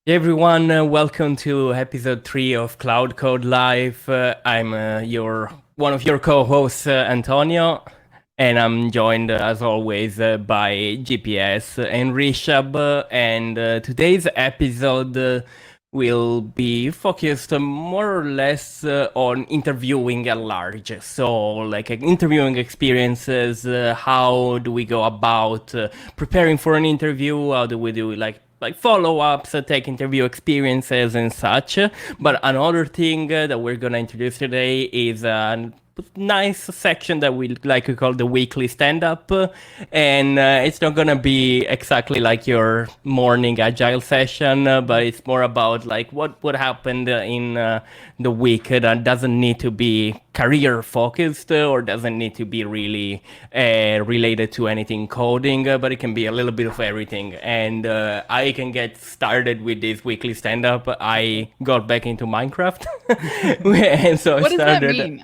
Hey everyone, welcome to episode 3 of Cloud Code Live. I'm your one of your co-hosts, Antonio, and I'm joined as always by GPS and Rishab. And today's episode will be focused more or less on interviewing at large. So, like interviewing experiences, how do we go about preparing for an interview? How do we do like follow-ups, take interview experiences and such. But another thing that we're gonna introduce today is a nice section that we like to call the weekly stand-up, and it's not gonna be exactly like your morning agile session, but it's more about like what happened in the week that doesn't need to be career focused or doesn't need to be really related to anything coding, but it can be a little bit of everything. And I can get started with this weekly stand up. I got back into Minecraft. And so What I does that started. mean?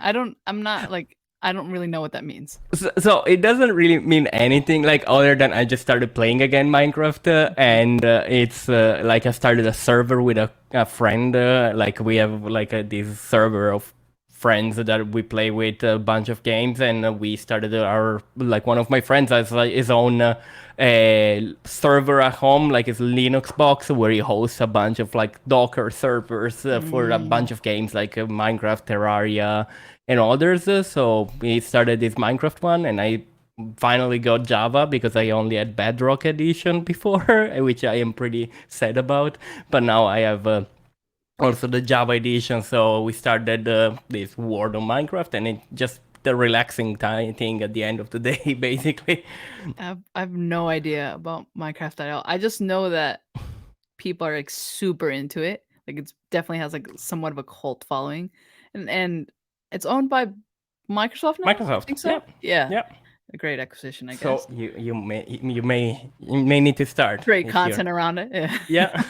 I don't really know what that means. So it doesn't really mean anything like other than I just started playing again Minecraft, and it's like I started a server with a friend. Like we have like this server of friends that we play with a bunch of games, and we started our like one of my friends has like, his own server at home, like his Linux box, where he hosts a bunch of like Docker servers for a bunch of games like Minecraft, Terraria, and others. So we started this Minecraft one, and I finally got Java because I only had Bedrock Edition before, which I am pretty sad about. But now I have also the Java edition. So we started this world of Minecraft, and it just the relaxing thing at the end of the day, basically. I have no idea about Minecraft at all. I just know that people are like super into it. Like it's definitely has like somewhat of a cult following, and it's owned by Microsoft now. I Microsoft, think yeah, so. Yeah, yeah. a great acquisition, I So guess. you may need to start Great if you're content around it. yeah.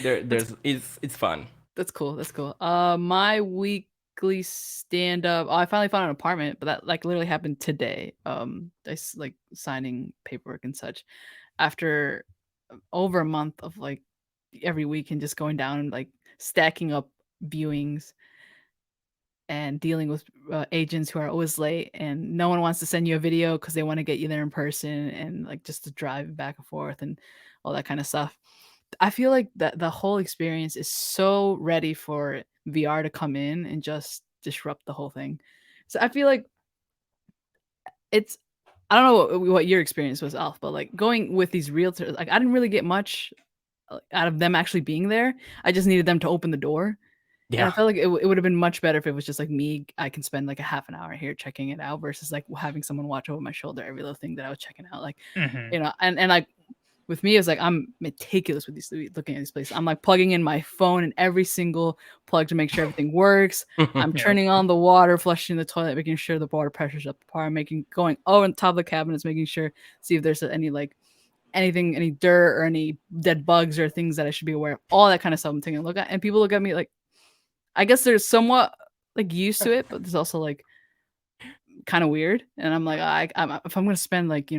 That's It's fun. that's cool. That's cool. My weekly stand up. Oh, I finally found an apartment, but that like literally happened today. Like signing paperwork and such after over a month of like every week and just going down and like stacking up viewings and dealing with agents who are always late and no one wants to send you a video because they want to get you there in person and like just to drive back and forth and all that kind of stuff. I feel like that the whole experience is so ready for VR to come in and just disrupt the whole thing. So I feel like it's I don't know what your experience was, Alf, but like going with these realtors, like I didn't really get much out of them actually being there. I just needed them to open the door. And I Yeah. felt like it would have been much better if it was just like me. I can spend like a half an hour here checking it out versus like having someone watch over my shoulder every little thing that I was checking out. Like, Hmm. and like with me, it's like I'm meticulous with these looking at these places. I'm like plugging in my phone in every single plug to make sure everything works. I'm Yeah. turning on the water, flushing the toilet, making sure the water pressure's up to par, going on top of the cabinets, making sure see if there's any like anything, any dirt or any dead bugs or things that I should be aware of. All that kind of stuff I'm taking a look at, and people look at me like I guess they're somewhat like used to it, but there's also like kind of weird. And I'm like, if I'm gonna spend like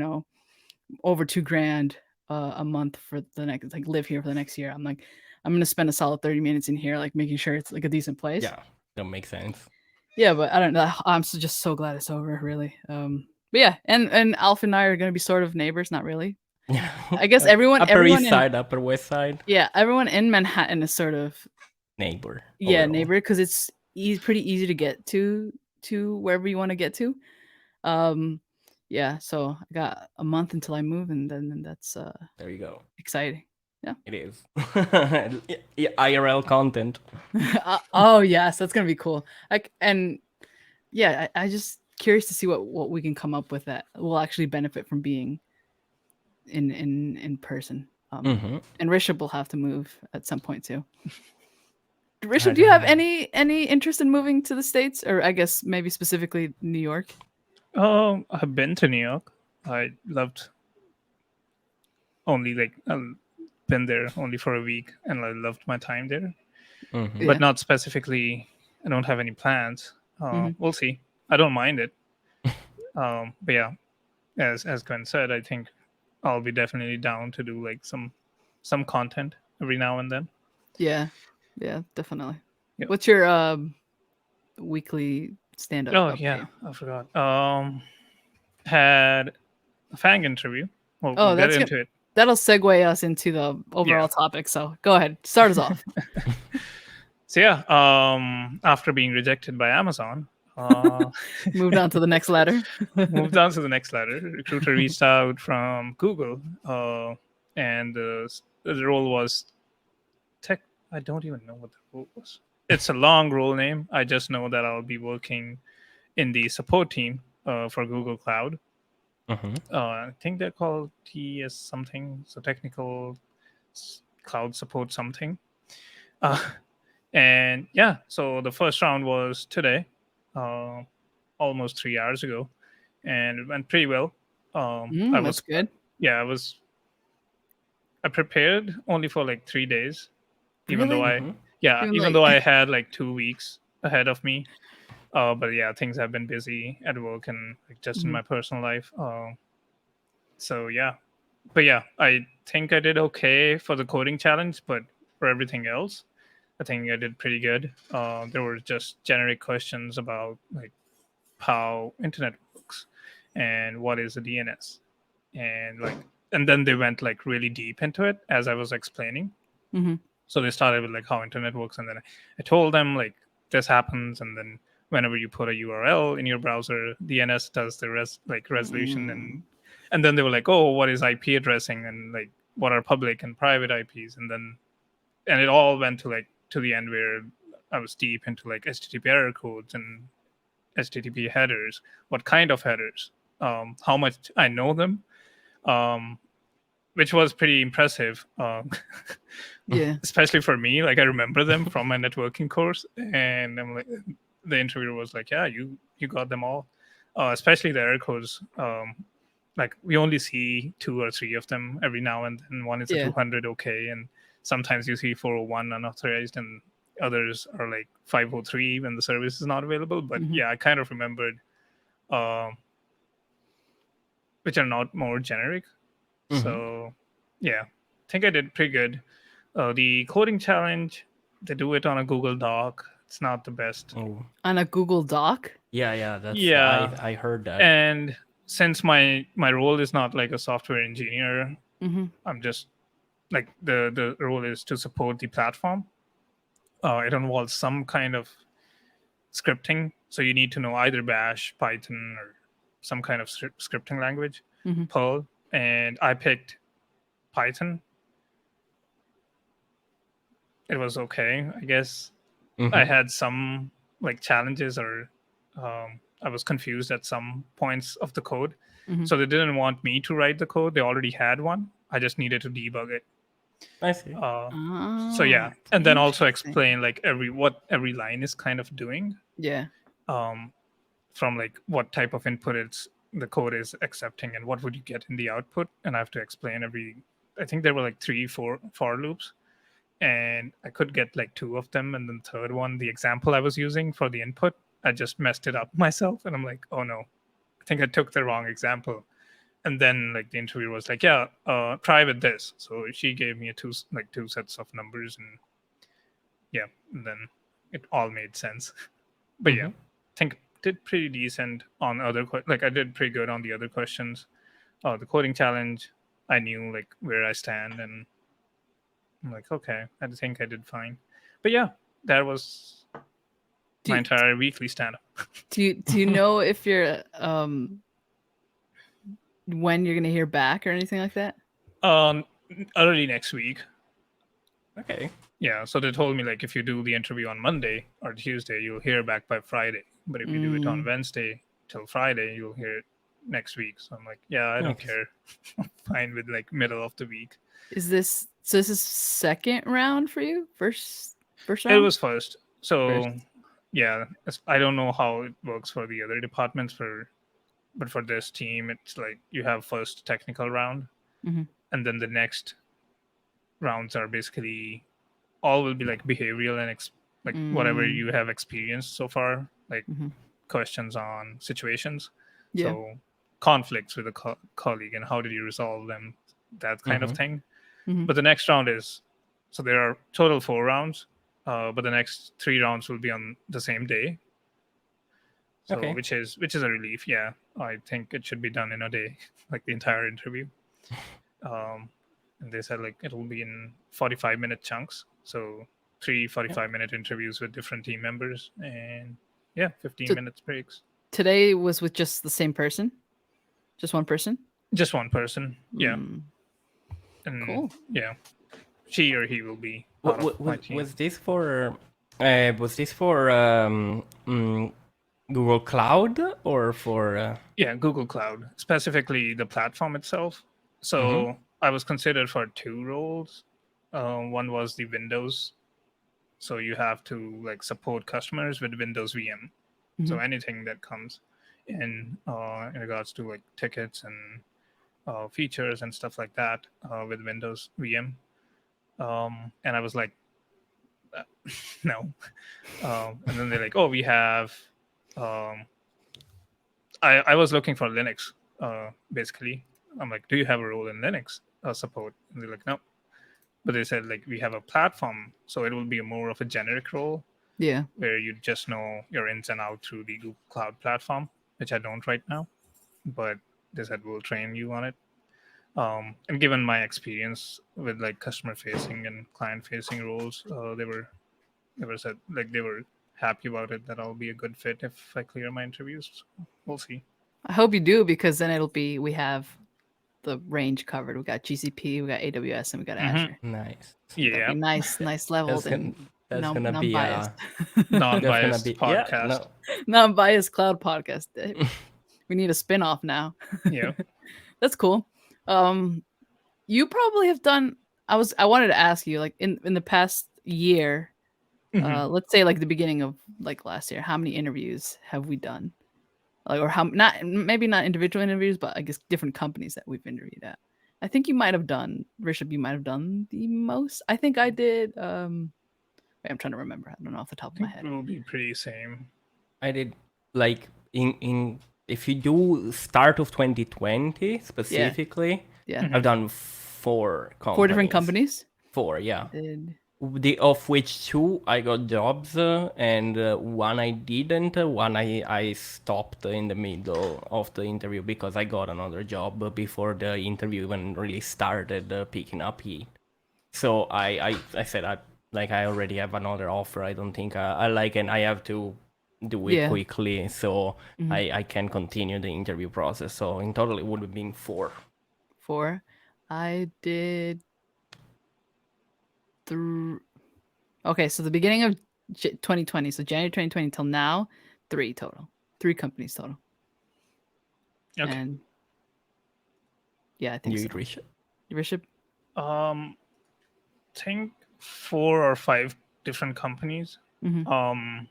over $2,000 a month for the next like live here for the next year, I'm like, I'm gonna spend a solid 30 minutes in here, like making sure it's like a decent place. Yeah, that makes sense. Yeah, but I don't know. I'm just so glad it's over, really. But yeah, and Alf and I are gonna be sort of neighbors, not really. Yeah. I guess everyone, Upper everyone East in Side, Upper West Side, everyone in Manhattan is sort of neighbor overall. neighbor because it's pretty easy to get to wherever you want to get to. Um, yeah, so I got a month until I move, and then that's There you go. exciting. Yeah. It is. Yeah, IRL content. Oh yes, that's gonna be cool. Like and yeah, I just curious to see what we can come up with that will actually benefit from being in person. Mm-hmm. And Rishabh will have to move at some point too. Rishabh, I do you don't have know. any interest in moving to the States, or I guess maybe specifically New York? Oh, I've been to New York. I loved only like been there only for a week, and I loved my time there. Mm-hmm. Yeah. But not specifically. I don't have any plans. Mhm. We'll see. I don't mind it. But yeah, as Gwen said, I think I'll be definitely down to do like some content every now and then. Yeah, definitely. Yep. What's your weekly stand-up Oh update? yeah, I forgot. Had a Fang interview. We'll Oh, get into it. that'll segue us into the overall topic. So go ahead, start us off. So yeah, after being rejected by Amazon, Moved on to the next letter. moved on to the next letter. Recruiter reached out from Google, and the role was tech. I don't even know what the role was. It's a long role name. I just know that I'll be working in the support team for Google Cloud. I think they're called TS something, so technical cloud support something. And yeah, so the first round was today, uh, almost 3 hours ago, and it went pretty well. I was That's good. yeah, I prepared only for like 3 days, even though Really? even though I had like 2 weeks ahead of me. But yeah, things have been busy at work and like just in my personal life. So yeah, but yeah, I think I did okay for the coding challenge, but for everything else, I think I did pretty good. There were just generic questions about like how internet works and what is a DNS, and like, and then they went like really deep into it as I was explaining. Mm-hmm. So they started with like how internet works, and then I told them like this happens, and then whenever you put a URL in your browser, DNS does the resolution, and then they were like, oh, what is IP addressing, and like what are public and private IPs, and it all went to the end where I was deep into like HTTP error codes and HTTP headers, what kind of headers, how much I know them, which was pretty impressive, Yeah. especially for me. Like I remember them from my networking course, and I'm like, the interviewer was like, "Yeah, you got them all, especially the error codes." Like we only see 2 or 3 of them every now and then. One is a 200 OK, and sometimes you see 401 unauthorized, and others are like 503 when the service is not available. But yeah, I kind of remembered, which are not more generic. So yeah, I think I did pretty good. The coding challenge, they do it on a Google Doc. It's not the best. On a Google Doc? Yeah, that's I heard that. And since my role is not like a software engineer, I'm just like the role is to support the platform. It involves some kind of scripting, so you need to know either Bash, Python, or some kind of scripting language, Perl. And I picked Python. It was okay, I guess. I had some like challenges, or I was confused at some points of the code. So they didn't want me to write the code. They already had one. I just needed to debug it. I see. So yeah, and then also explain like what every line is kind of doing. Yeah. From like what type of input the code is accepting, and what would you get in the output. And I have to explain I think there were like 3 4 for loops, and I could get like 2 of them, and then third one, the example I was using for the input, I just messed it up myself, and I'm like, oh no, I think I took the wrong example. And then like the interviewer was like, yeah, try with this. So she gave me two sets of numbers, and yeah, and then it all made sense. But yeah, I think did pretty decent on like I did pretty good on the other questions. The coding challenge, I knew like where I stand, and I'm like, okay, I think I did fine. But yeah, that was my entire weekly stand-up. Do you know if you're when you're gonna hear back or anything like that? Early next week. Okay. Yeah, so they told me like if you do the interview on Monday or Tuesday, you'll hear back by Friday. But if you do it on Wednesday till Friday, you'll hear it next week. So I'm like, yeah, I don't care. I'm fine with like middle of the week. Is this second round for you? First round? It was first. So yeah, I don't know how it works for the other departments, but for this team, it's like you have first technical round, and then the next rounds are basically all will be like behavioral and like whatever you have experienced so far, like questions on situations. So conflicts with a colleague and how did you resolve them, that kind of thing. But the next round is So there are total 4 rounds, but the next 3 rounds will be on the same day. So Okay. which is a relief. Yeah, I think it should be done in a day, like the entire interview. And they said like it'll be in 45-minute chunks. So 3 45-minute interviews with different team members, and 15 So- minutes breaks. Today was with just the same person, just one person. Just one person. Yeah, Mm, and cool. yeah, she or he will be part of my team. Was this for Google Cloud or for? Yeah, Google Cloud, specifically the platform itself. So I was considered for 2 roles. One was the Windows, so you have to like support customers with Windows VM. So Mhm. anything that comes in regards to like tickets and features and stuff like that with Windows VM. And I was like, no. And then they're like, oh, we have. Um, I was looking for Linux, basically. I'm like, do you have a role in Linux support? And they're like, no. But they said like we have a platform, so it will be more of a generic role Yeah. where you just know your ins and out through the Google Cloud platform, which I don't right now. But they said we'll train you on it. And given my experience with like customer facing and client facing roles, they were said like they were happy about it that I'll be a good fit if I clear my interviews. So we'll see. I hope you do, because then we have the range covered. We got GCP, we got AWS, and we got Azure. Nice. That'd Yeah, be nice leveled and That's gonna be non-biased. that's gonna non-biased be podcast. Non-biased cloud podcast. We need a spin-off now. Yeah. That's cool. You probably have done. I wanted to ask you, like in the past year, Mhm. let's say like the beginning of like last year, how many interviews have we done? Like, or how not maybe not individual interviews, but I guess different companies that we've interviewed at. I think you might have done, Rishabh, you might have done the most. I think I did. Wait, I'm trying to remember. I don't know off the top I of my think head. it will be pretty same. I did like in if you do start of 2020 specifically, Yeah, I've done 4 companies. 4 different companies. 4, yeah. Did Of which 2 I got jobs and one I didn't. One I stopped in the middle of the interview because I got another job before the interview even really started picking up heat. So I said I already have another offer. I don't think I like, and I have to do it Yeah. quickly so Mhm. I can continue the interview process. So in total it would have been 4. 4. I did Okay, so the beginning of 2020, so January 2020 till now, 3 total. 3 companies total. Okay. And yeah, I think You so. Rishabh? Rishabh? Think 4 or 5 different companies. Mhm.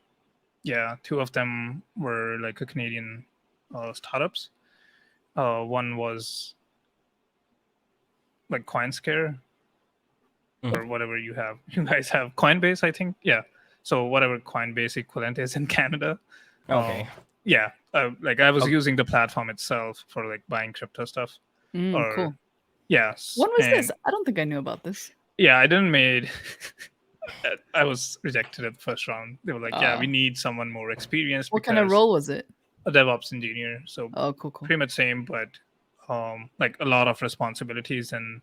Yeah, 2 of them were like a Canadian startups. One was like Coinscare or whatever you have. You guys have Coinbase, I think. Yeah. So whatever Coinbase equivalent is in Canada. Okay. Yeah. Like I was Okay. using the platform itself for like buying crypto stuff. Or Cool. yes. When was and this? I don't think I knew about this. Yeah, I didn't made. I was rejected at the first round. They were like, "Yeah, we need someone more experienced." What kind of role was it? A DevOps engineer. So Oh, cool. pretty much same, but like a lot of responsibilities, and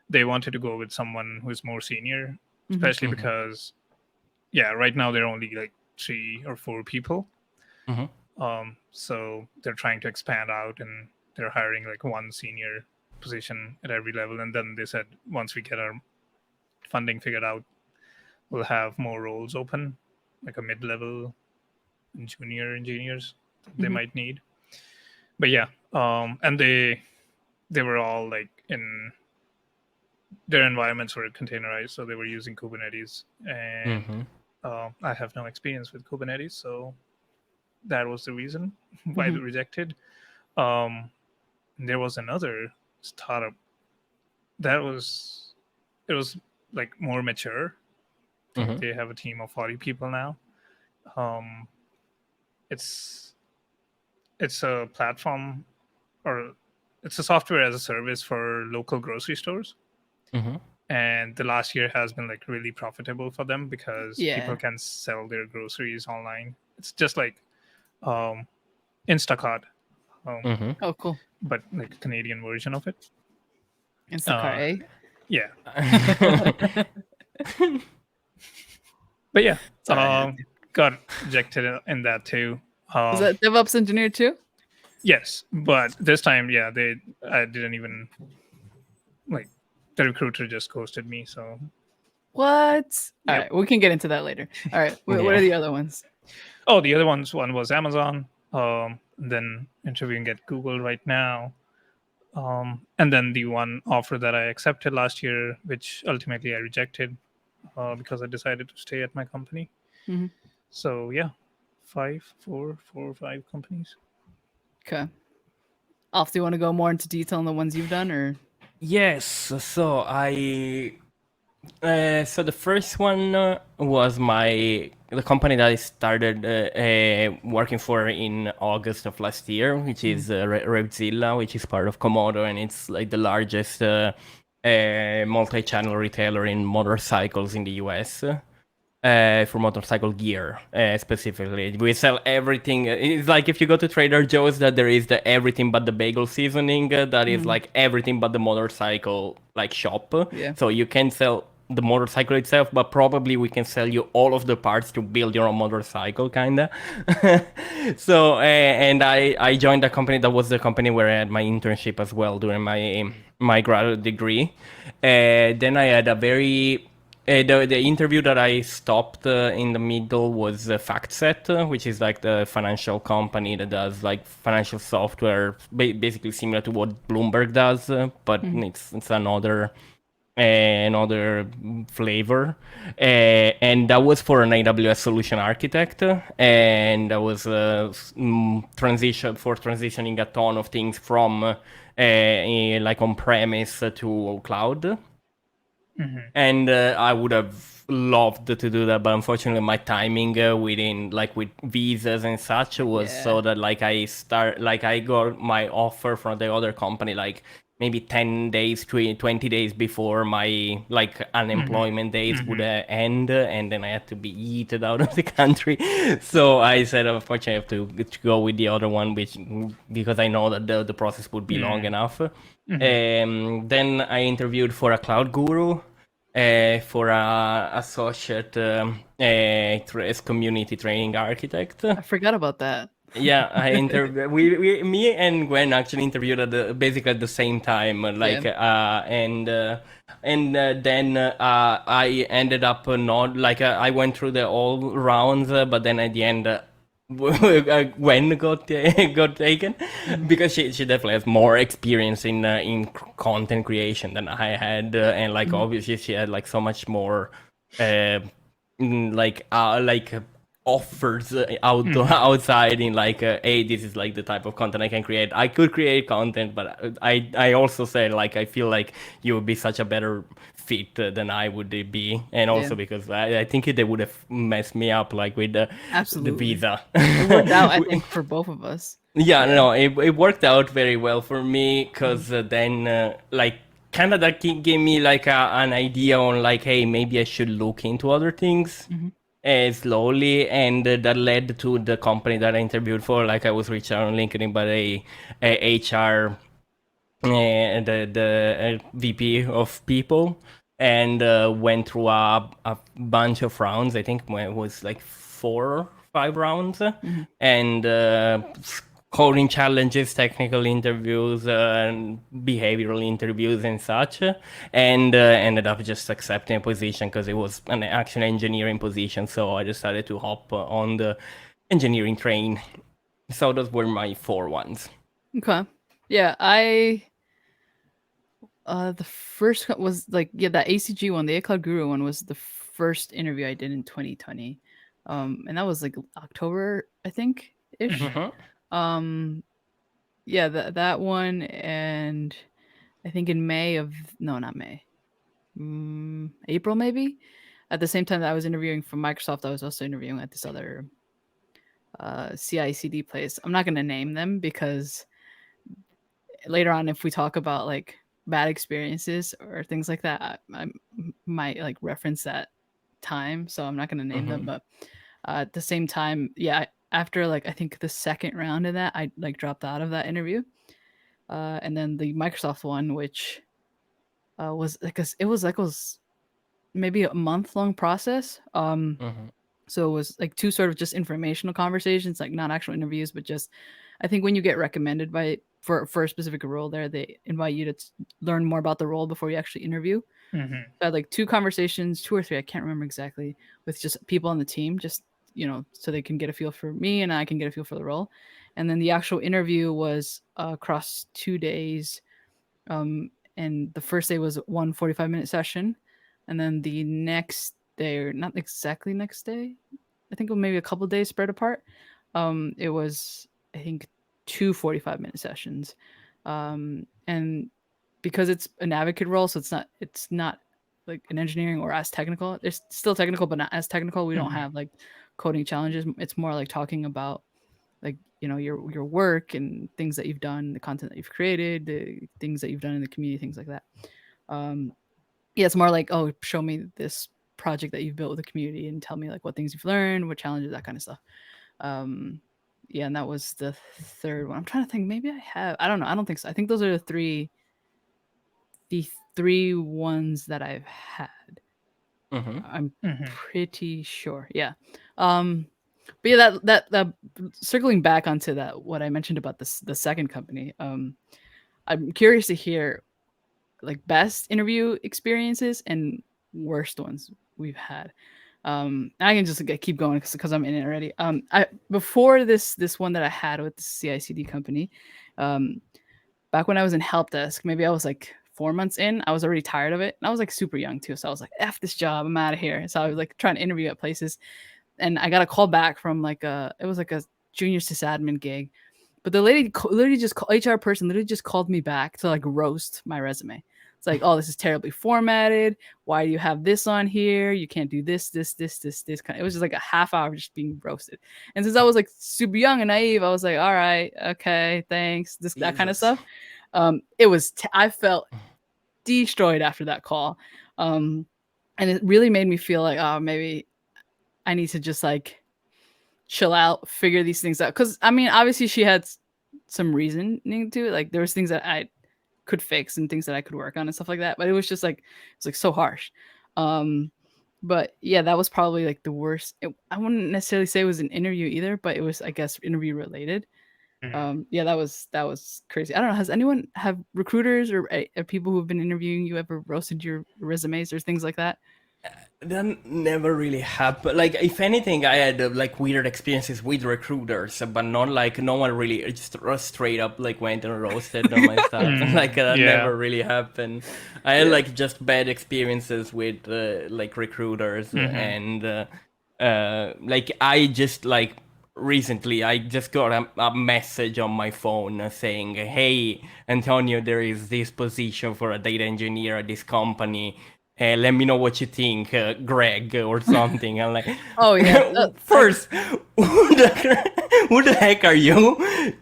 they wanted to go with someone who's more senior, especially because right now they're only like 3 or 4 people. So they're trying to expand out, and they're hiring like one senior position at every level. And then they said once we get our funding figured out, we'll have more roles open, like a mid-level and junior engineers that they might need. But yeah, and they were all like in their environments were containerized, so they were using Kubernetes, and I have no experience with Kubernetes, so that was the reason why they rejected. There was another startup that was like more mature. I think they have a team of 40 people now. It's a platform, or it's a software as a service for local grocery stores. and the last year has been like really profitable for them because Yeah. people can sell their groceries online. It's just like Instacart, Mhm. Oh, cool. but like a Canadian version of it. Instacart, Yeah, eh? but yeah, It's all right. I had to. got rejected in that too. Was that DevOps engineer too? Yes, but this time, yeah, I didn't even like the recruiter just ghosted me. So What? All Yep. right, we can get into that later. All right, what Yeah. are the other ones? oh, the other one was Amazon. Then interviewing at Google right now. And then the one offer that I accepted last year, which ultimately I rejected because I decided to stay at my company. Mhm. So yeah, four or five companies. Okay. Alf, do you want to go more into detail on the ones you've done, or? Yes, so so the first one was the company that I started working for in August of last year, which is Revzilla, which is part of Komodo, and it's like the largest multi-channel retailer in motorcycles in the US. For motorcycle gear specifically, we sell everything. It's like if you go to Trader Joe's, that there is the everything but the bagel seasoning. That is like everything but the motorcycle like shop. Yeah. So you can sell the motorcycle itself, but probably we can sell you all of the parts to build your own motorcycle, kinda. So and I joined a company that was the company where I had my internship as well during my graduate degree. Then I had a very the interview that I stopped in the middle was FactSet, which is like the financial company that does like financial software, basically similar to what Bloomberg does, but it's another flavor. And that was for an AWS solution architect, and that was transitioning a ton of things from like on-premise to cloud. And I would have loved to do that, but unfortunately my timing with visas and such was Yeah. so that I got my offer from the other company like maybe 10 days 20 days before my like unemployment days would end, and then I had to be yeeted out of the country. So I said unfortunately I have to go with the other one, which because I know that the process would be long enough. Then I interviewed for a cloud guru, for a associate community training architect. I forgot about that. Yeah, I interviewed. Me and Gwen actually interviewed basically at the same time. Then I ended up not like I went through the all rounds, but then at the end. Gwen got taken because she definitely has more experience in content creation than I had, and like obviously she had like so much more like offers outside in like hey, this is like the type of content I can create. I could create content, but I also said like I feel like you would be such a better fit than I would be, and also Yeah. because I think they would have messed me up like with the Absolutely. visa. It worked out, I think, for both of us. Yeah, no, it worked out very well for me because then like kind of that gave me like an idea on like, hey, maybe I should look into other things slowly, and that led to the company that I interviewed for. Like I was reached out on LinkedIn by a HR, the VP of people, and went through a bunch of rounds. I think it was like 4 or 5 rounds, and coding challenges, technical interviews, and behavioral interviews and such, and ended up just accepting a position because it was an actual engineering position. So I decided to hop on the engineering train. So those were my 4 ones. Okay. Yeah, the first was like that ACG one, the Cloud Guru one was the first interview I did in 2020, and that was like October, I think, ish. Yeah, that one, and I think in not May, April maybe. At the same time that I was interviewing for Microsoft, I was also interviewing at this other CI/CD place. I'm not going to name them because later on, if we talk about like bad experiences or things like that, I might like reference that time. So I'm not going to name them, but at the same time, yeah, after like I think the second round of that, I like dropped out of that interview. And then the Microsoft one, which was like it was maybe a month-long process. So it was like two sort of just informational conversations, like not actual interviews, but just I think when you get recommended for a specific role there, they invite you to learn more about the role before you actually interview. So I had like two conversations, 2 or 3, I can't remember exactly, with just people on the team, just so they can get a feel for me and I can get a feel for the role. And then the actual interview was across 2 days. And the first day was one 45-minute session, and then the next day, or not exactly next day, I think it was maybe a couple of days spread apart. It was, I think, 2 45-minute sessions. And because it's an advocate role, so it's not like an engineering or as technical. It's still technical, but not as technical. We don't have like coding challenges. It's more like talking about like your work and things that you've done, the content that you've created, the things that you've done in the community, things like that. Yeah, it's more like, oh, show me this project that you've built with the community and tell me like what things you've learned, what challenges, that kind of stuff. Yeah, and that was the third one. I'm trying to think, maybe I don't know, I don't think so. I think those are the three ones that I've had. I'm pretty sure. Yeah. But yeah, that circling back onto that, what I mentioned about the second company, I'm curious to hear like best interview experiences and worst ones we've had. I can just keep going because I'm in it already. Before this one that I had with the CI/CD company, back when I was in help desk, maybe I was like 4 months in, I was already tired of it, and I was like super young too, so I was like, "F this job, I'm out of here." So I was like trying to interview at places, and I got a call back from it was like a junior sysadmin gig, but the lady literally just HR person literally just called me back to like roast my resume. It's like, oh, this is terribly formatted. Why do you have this on here? You can't do this kind of. It was just like a half hour just being roasted. And since I was like super young and naive, I was like, all right, okay, thanks. That kind of stuff. It was I felt destroyed after that call, and it really made me feel like, oh, maybe I need to just like chill out, figure these things out. Because I mean, obviously she had some reasoning to it. Like there was things that I could fix and things that I could work on and stuff like that. But it was just like it's like so harsh. But yeah, that was probably like the worst. I wouldn't necessarily say it was an interview either, but it was, I guess, interview related. Yeah, that was crazy. I don't know. Has anyone have recruiters or people who've been interviewing you ever roasted your resumes or things like that? That never really happened. Like, if anything, I had like weird experiences with recruiters, but not like no one really just straight up like went and roasted on my stuff. Like that never really happened. I had like just bad experiences with like recruiters, and like I just like recently I just got a message on my phone saying, "Hey, Antonio, there is this position for a data engineer at this company. Let me know what you think, Greg," or something. I'm like, oh yeah. First, who the heck are you?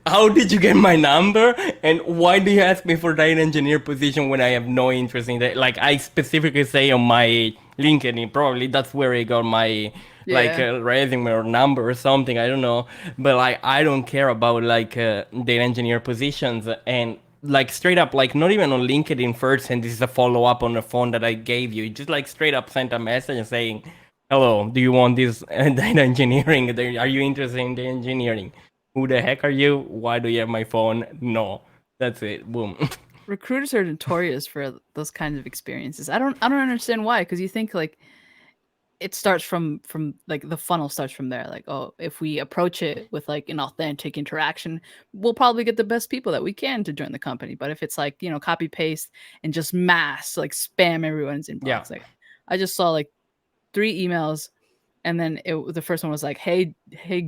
How did you get my number? And why do you ask me for data engineer position when I have no interest in that? Like I specifically say on my LinkedIn, probably that's where I got my resume or number or something. I don't know, but like I don't care about like data engineer positions. And like straight up, like not even on LinkedIn first, and this is a follow-up on the phone that I gave you. Just like straight up sent a message saying, "Hello, do you want this data engineering? Are you interested in the engineering? Who the heck are you? Why do you have my phone?" No, that's it. Boom. Recruiters are notorious for those kinds of experiences. I don't understand why, because you think like it starts from like the funnel starts from there. Like, oh, if we approach it with like an authentic interaction, we'll probably get the best people that we can to join the company. But if it's like, copy paste and just mass like spam everyone's inbox, like I just saw like 3 emails, and then the first one was like, hey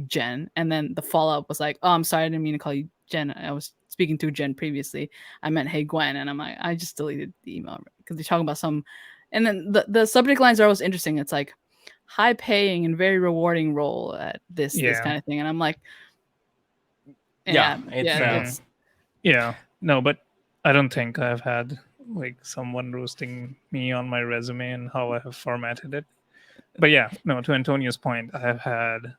Jen, and then the follow-up was like, oh, I'm sorry, I didn't mean to call you Jen, I was speaking to Jen previously, I meant hey Gwen. And I'm like, I just deleted the email because they're talking about some, and then the subject lines are always interesting. It's like high paying and very rewarding role at this kind of thing, and I'm like, no, but I don't think I've had like someone roasting me on my resume and how I have formatted it. But yeah, no, to Antonio's point, I have had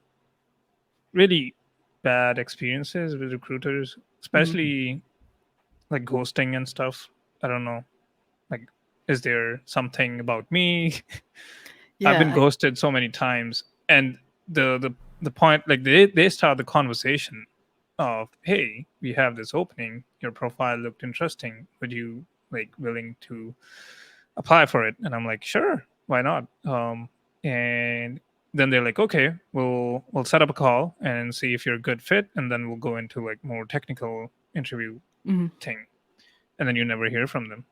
really bad experiences with recruiters, especially like ghosting and stuff. I don't know. Like, is there something about me? I've been Yeah. ghosted so many times, and the point, like they start the conversation of, hey, we have this opening. Your profile looked interesting. Would you like willing to apply for it? And I'm like, sure, why not? And then they're like, okay, we'll set up a call and see if you're a good fit, and then we'll go into like more technical interview thing, and then you never hear from them.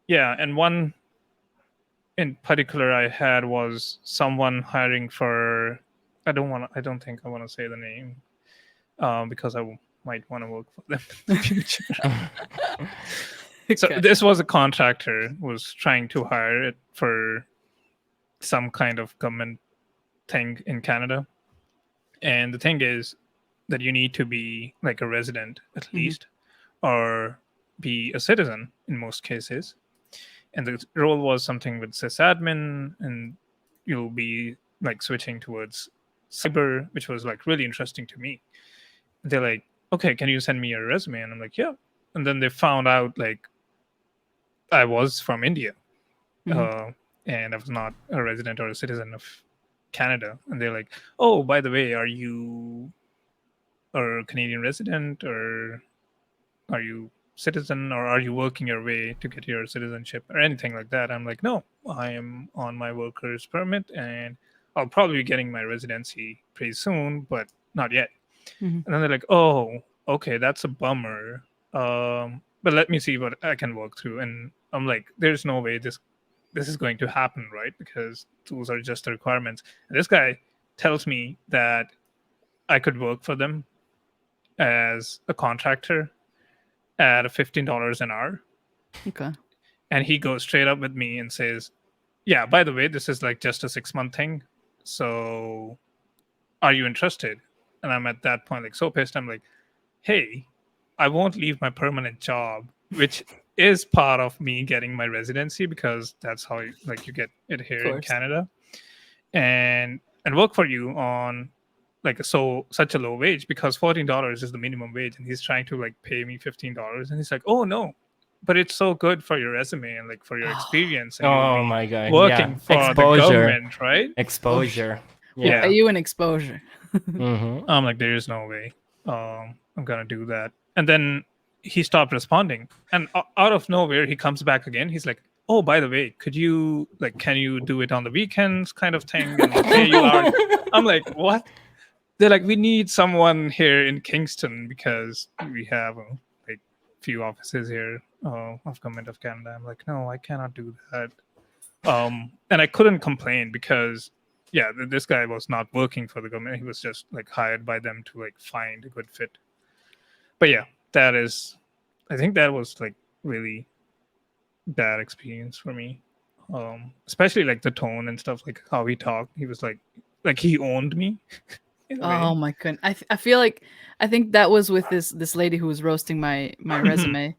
Yeah, and one in particular I had was someone hiring for. I don't think I want to say the name, because might want to work for them in the future. So Okay. this was a contractor who was trying to hire it for some kind of government thing in Canada. And the thing is that you need to be like a resident at least, or be a citizen in most cases. And the role was something with sysadmin, and you'll be like switching towards cyber, which was like really interesting to me. They're like, okay, can you send me your resume? And I'm like, yeah. And then they found out like I was from India, and I was not a resident or a citizen of Canada. And they're like, oh, by the way, are you a Canadian resident, or are you citizen, or are you working your way to get your citizenship or anything like that? I'm like, no, I am on my worker's permit, and I'll probably be getting my residency pretty soon, but not yet. And then they're like, oh, okay, that's a bummer. But let me see what I can work through. And I'm like, there's no way this is going to happen, right? Because those are just the requirements. And this guy tells me that I could work for them as a contractor at $15 an hour. Okay. And he goes straight up with me and says, yeah, by the way, this is like just a 6-month thing. So are you interested? And I'm at that point like so pissed. I'm like, hey, I won't leave my permanent job, which is part of me getting my residency, because that's how you get it here in Canada, and work for you on like such a low wage, because $14 is the minimum wage, and he's trying to like pay me $15, and he's like, oh no, but it's so good for your resume and like for your experience, and Oh you'll be my God. working Yeah. for the government, right? Exposure. Yeah. Are you an exposure? I'm like, there is no way I'm gonna do that. And then he stopped responding, and out of nowhere he comes back again. He's like, oh, by the way, can you do it on the weekends, kind of thing, and pay you out? I'm like, what? They're like, we need someone here in Kingston because we have like few offices here of Government of Canada. I'm like, no, I cannot do that. And I couldn't complain because yeah, this guy was not working for the government. He was just like hired by them to like find a good fit. But yeah, I think that was like really bad experience for me. Especially like the tone and stuff, like how he talked. He was like he owned me. Oh my goodness. I feel like I think that was with this lady who was roasting my resume.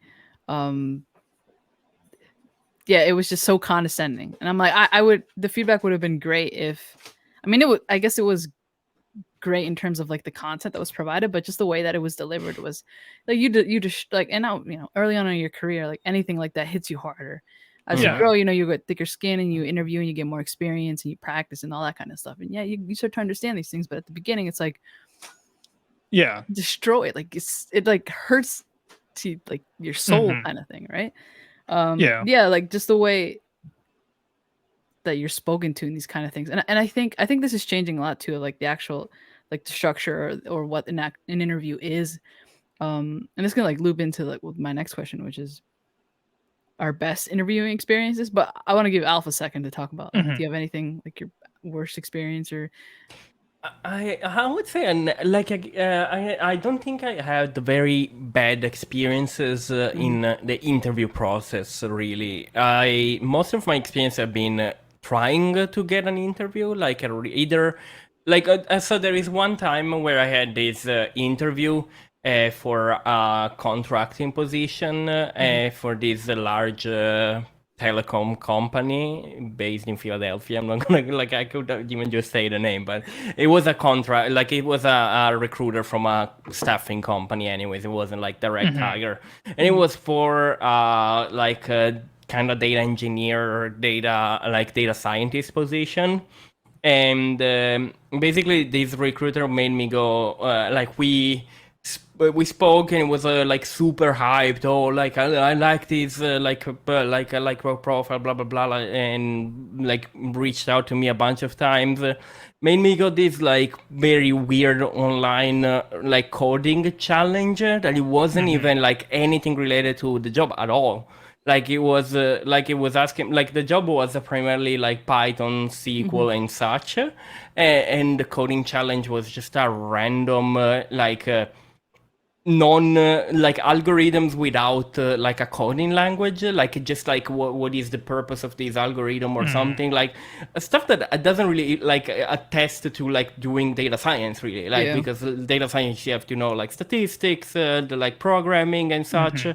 Yeah, it was just so condescending. And I'm like, the feedback would have been great if, I mean, I guess it was great in terms of like the content that was provided, but just the way that it was delivered was like, you just like, and now, early on in your career, like anything like that hits you harder. As you grow, you get thicker skin and you interview and you get more experience and you practice and all that kind of stuff. And yeah, you start to understand these things, but at the beginning it's like, yeah, destroy it. Like it like hurts to like your soul kind of thing. Right. Yeah, like just the way that you're spoken to in these kind of things, and I think this is changing a lot too, like the actual like the structure or what an interview is, and it's gonna like loop into like with my next question, which is our best interviewing experiences. But I want to give Alpha a second to talk about. Do you have anything like your worst experience or? I would say I don't think I had very bad experiences in the interview process. Really, most of my experience have been trying to get an interview, like either like so there is one time where I had this interview for a contracting position for this large telecom company based in Philadelphia. I'm not gonna like I could even just say the name, but it was a contract. Like it was a recruiter from a staffing company. Anyways, it wasn't like direct hire, and it was for like a kind of data engineer or data scientist position. And basically this recruiter made me go like we spoke and it was like super hyped. Oh, like I like this I like your profile, blah blah blah, and like reached out to me a bunch of times. Made me go this like very weird online like coding challenge that it wasn't even like anything related to the job at all. Like it was asking, like the job was primarily like Python, SQL, and such, and the coding challenge was just a random non like algorithms without like a coding language, like just like what is the purpose of this algorithm or something, like stuff that doesn't really like attest to like doing data science really, like Yeah. because data science you have to know like statistics, the like programming and such.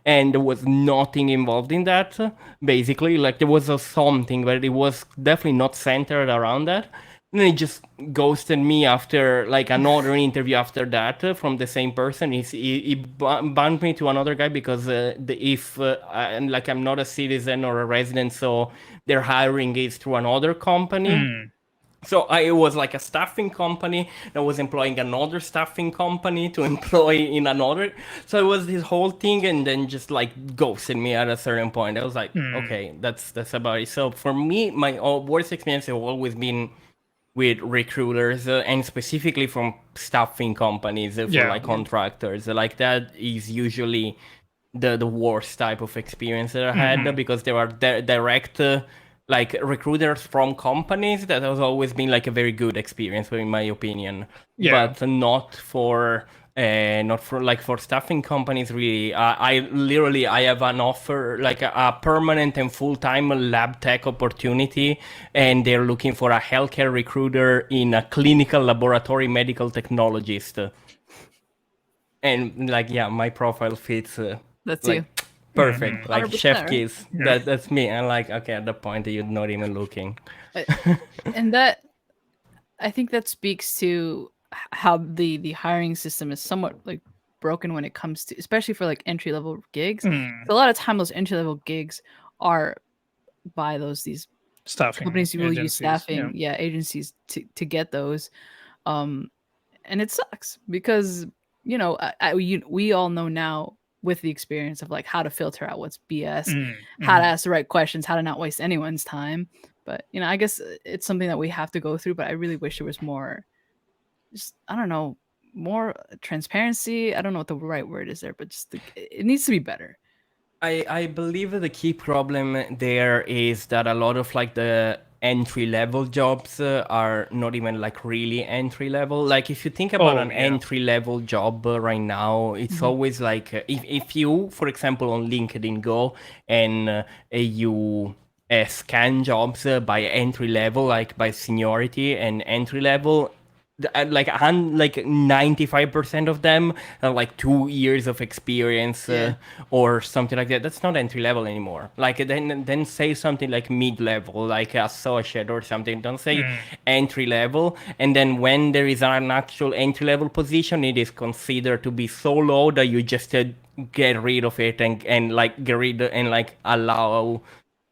And there was nothing involved in that basically. Like there was something, but it was definitely not centered around that. And he just ghosted me after like another interview after that from the same person. He bumped me to another guy because like I'm not a citizen or a resident, so their hiring is through another company. So it was like a staffing company that was employing another staffing company to employ in another. So it was this whole thing, and then just like ghosted me at a certain point. I was like, okay, that's about it. So for me, my worst experience have always been with recruiters and specifically from staffing companies for like contractors. Like that is usually the worst type of experience that I had because there are direct like recruiters from companies. That has always been like a very good experience in my opinion. But not for like for staffing companies really. I have an offer, like a permanent and full-time lab tech opportunity, and they're looking for a healthcare recruiter in a clinical laboratory medical technologist. And like yeah, my profile fits That's like you. perfect, like 100%, chef right? kiss. That's me. And like okay, at the point that you're not even looking. And that, I think that speaks to how the hiring system is somewhat like broken when it comes to, especially for like entry level gigs. A lot of time those entry level gigs are by these Staffing companies who will use agencies, staffing agencies to get those. And it sucks because we all know now with the experience of like how to filter out what's BS, how to ask the right questions, how to not waste anyone's time. But I guess it's something that we have to go through. But I really wish there was more, just I don't know, more transparency. I don't know what the right word is there, but just it needs to be better. I believe the key problem there is that a lot of like the entry level jobs are not even like really entry level. Like if you think about an entry level job right now, it's always like if you, for example, on LinkedIn go and you scan jobs by entry level, like by seniority and entry level, like 95% of them have like 2 years of experience or something like that. That's not entry level anymore. Like then say something like mid level, like associate or something. Don't say entry level. And then when there is an actual entry level position, it is considered to be so low that you just get rid of it and like get rid and like allow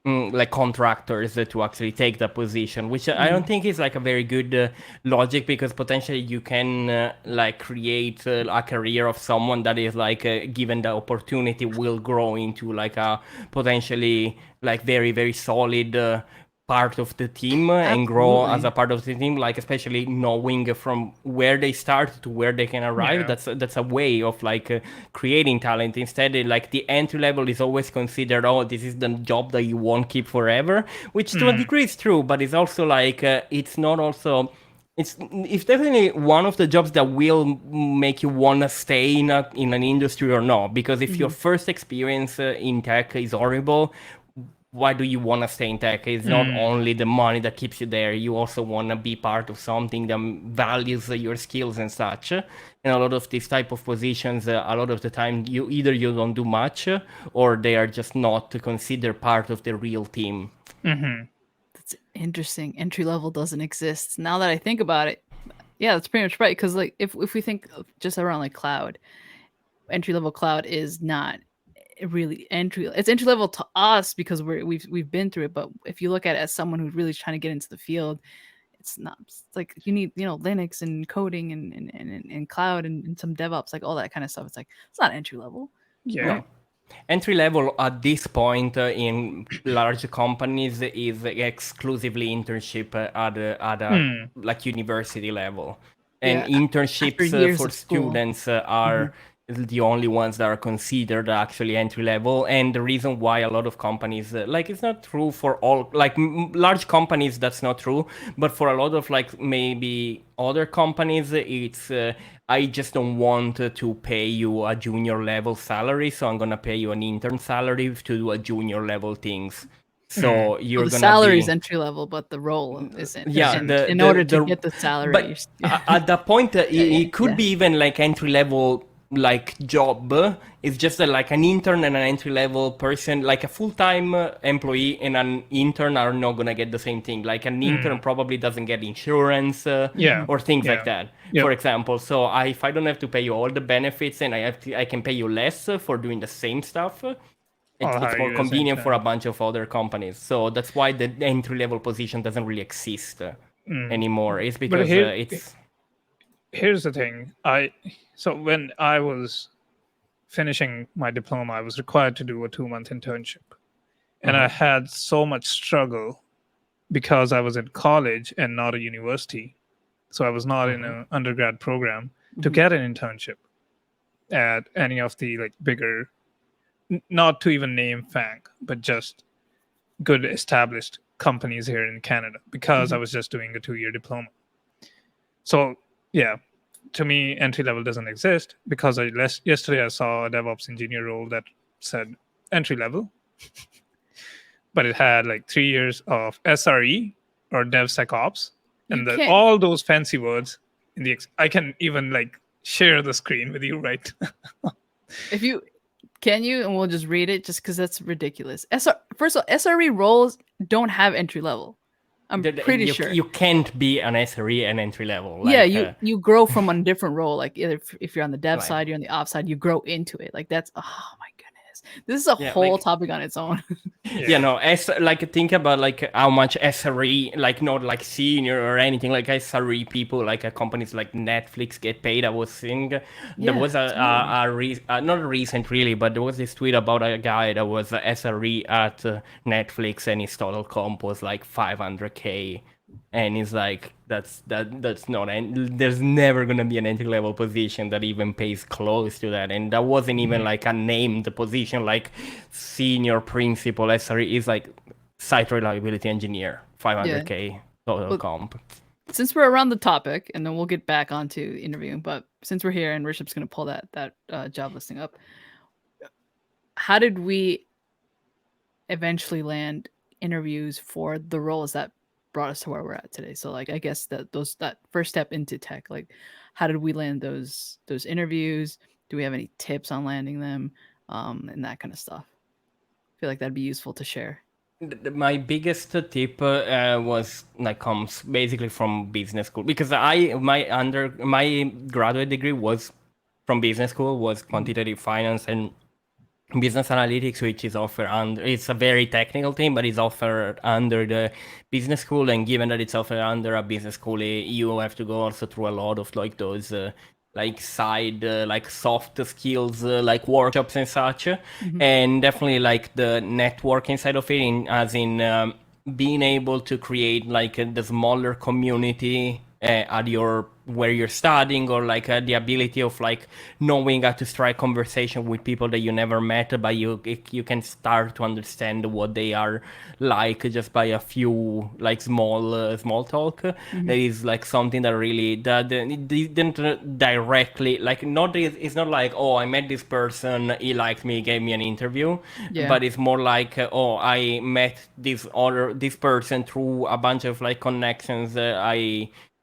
like contractors to actually take the position, which I don't think is like a very good logic, because potentially you can like create a career of someone that is like given the opportunity will grow into like a potentially like very very solid part of the team and grow as a part of the team, like especially knowing from where they start to where they can arrive. That's a way of like creating talent. Instead like the entry level is always considered, oh, this is the job that you won't keep forever, which to a degree is true, but it's also like it's not also it's definitely one of the jobs that will make you want to stay in an industry or not, because if your first experience in tech is horrible, why do you want to stay in tech? It's not only the money that keeps you there. You also want to be part of something that values your skills and such. And a lot of these type of positions, a lot of the time, you don't do much, or they are just not considered part of the real team. That's interesting. Entry level doesn't exist. Now that I think about it, yeah, that's pretty much right. Because like if we think of just around like cloud, entry level cloud is not really entry. It's entry level to us because we've been through it. But if you look at it as someone who's really trying to get into the field, it's not. It's like you need Linux and coding and cloud and some DevOps, like all that kind of stuff. It's like it's not entry level. Yeah. Entry level at this point in large companies is exclusively internship at a like university level, and Yeah, internships for of school. students are the only ones that are considered actually entry level. And the reason why a lot of companies like it's not true for all like large companies, that's not true, but for a lot of like maybe other companies it's I just don't want to pay you a junior level salary, so I'm gonna pay you an intern salary to do a junior level things. So you're The gonna salary be is entry level, but the role isn't. yeah. And in order to get the salary, but at that point, it could be even like entry level like job. It's just like an intern and an entry level person, like a full time employee and an intern are not gonna get the same thing. Like an intern probably doesn't get insurance or things like that, for example. So if I don't have to pay you all the benefits and I can pay you less for doing the same stuff. It's more convenient for a bunch of other companies. So that's why the entry level position doesn't really exist anymore. It's because it's. Here's the thing. So when I was finishing my diploma, I was required to do a 2-month internship. And I had so much struggle because I was in college and not a university. So I was not in an undergrad program to get an internship at any of the like bigger, not to even name FANG, but just good established companies here in Canada because I was just doing a 2-year diploma. So yeah, to me, entry level doesn't exist because yesterday I saw a DevOps engineer role that said entry level, but it had like 3 years of SRE or DevSecOps, and all those fancy words in the. I can even like share the screen with you, right? If you can, and we'll just read it just because that's ridiculous. First of all, SRE roles don't have entry level. I'm pretty sure you can't be an SRE and entry level. Like, yeah, you grow from a different role. Like if you're on the dev side, you're on the ops side, you grow into it. Like that's oh my goodness, this is a whole topic on its own. Like think about like how much SRE, like not like senior or anything, like SRE people, like companies like Netflix get paid. I was seeing there was not recent really, but there was this tweet about a guy that was SRE at Netflix and his total comp was like 500K. And it's like that's not, and there's never gonna be an entry level position that even pays close to that, and that wasn't even like a named position like senior principal SRE is like site reliability engineer 500K total comp. Since we're around the topic, and then we'll get back onto interviewing, but since we're here and Rishabh's gonna pull that job listing up, how did we eventually land interviews for the roles that brought us to where we're at today? So like I guess that first step into tech, like how did we land those interviews? Do we have any tips on landing them and that kind of stuff? I feel like that'd be useful to share. My biggest tip was like comes basically from business school, because my graduate degree was from business school, was quantitative finance and business analytics, which is offered under, it's a very technical thing, but it's offered under the business school. And given that it's offered under a business school, you have to go also through a lot of like those like side like soft skills like workshops and such. And definitely like the networking side of it, as in being able to create like the smaller community at where you're studying, or like the ability of like knowing how to strike conversation with people that you never met, but you can start to understand what they are like just by a few like small talk. That is like something that really that it didn't directly like not it's not like, oh, I met this person, he liked me, gave me an interview. Yeah. But it's more like, oh, I met this person through a bunch of like connections.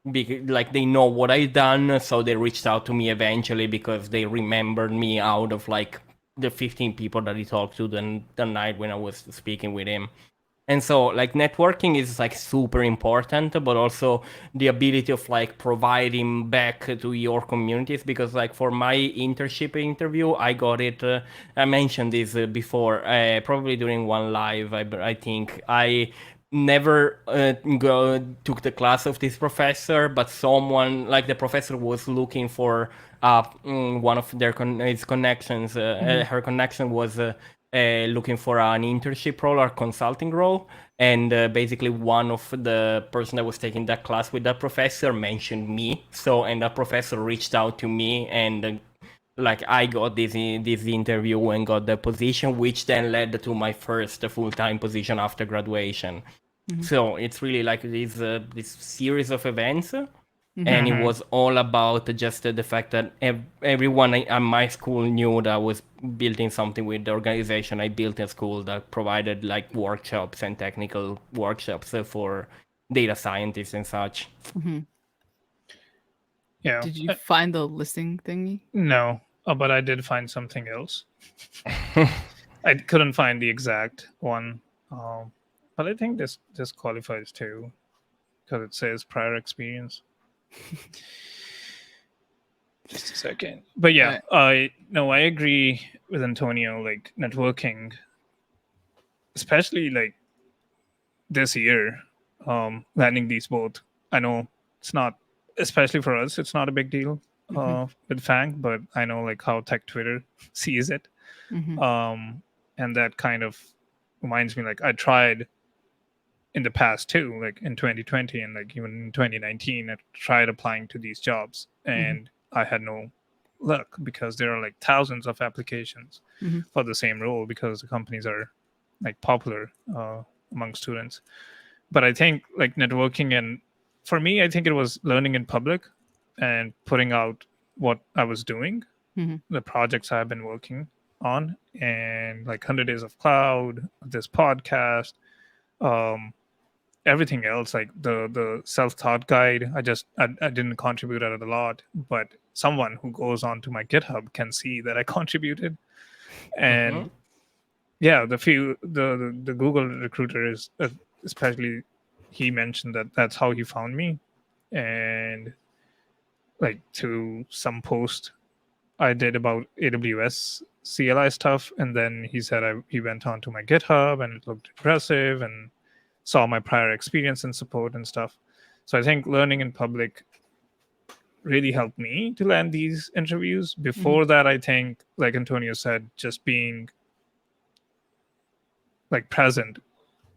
Like they know what I've done, so they reached out to me eventually because they remembered me out of like the 15 people that he talked to the night when I was speaking with him. And so like networking is like super important, but also the ability of like providing back to your communities, because like for my internship interview, I got it, I mentioned this before, probably during one live, I think I never took the class of this professor, but someone like the professor was looking for one of his connections. Her connection was looking for an internship role or consulting role, and basically one of the person that was taking that class with that professor mentioned me. So and that professor reached out to me, and like I got this interview and got the position, which then led to my first full-time position after graduation. So it's really like this series of events, and it was all about just the fact that everyone at my school knew that I was building something with the organization I built in school that provided like workshops and technical workshops for data scientists and such. Yeah. Did you find the listing thingy? No, but I did find something else. I couldn't find the exact one, but I think this qualifies too, because it says prior experience. Just a second. But yeah, I agree with Antonio. Like networking, especially like this year, landing these both. I know it's not, especially for us, it's not a big deal with Fang, but I know like how tech Twitter sees it. And that kind of reminds me, like I tried in the past too, like in 2020 and like even in 2019, I tried applying to these jobs and I had no luck because there are like thousands of applications for the same role because the companies are like popular among students. But I think like networking, and for me, I think it was learning in public and putting out what I was doing, the projects I've been working on, and like 100 Days of Cloud, this podcast, everything else, like the self-taught guide. I didn't contribute at a lot, but someone who goes on to my GitHub can see that I contributed. And yeah, the Google recruiter is especially, he mentioned that that's how he found me, and like to some post I did about AWS CLI stuff, and then he said he went on to my GitHub and it looked impressive and saw my prior experience and support and stuff. So I think learning in public really helped me to land these interviews. Before that, I think, like Antonio said, just being like present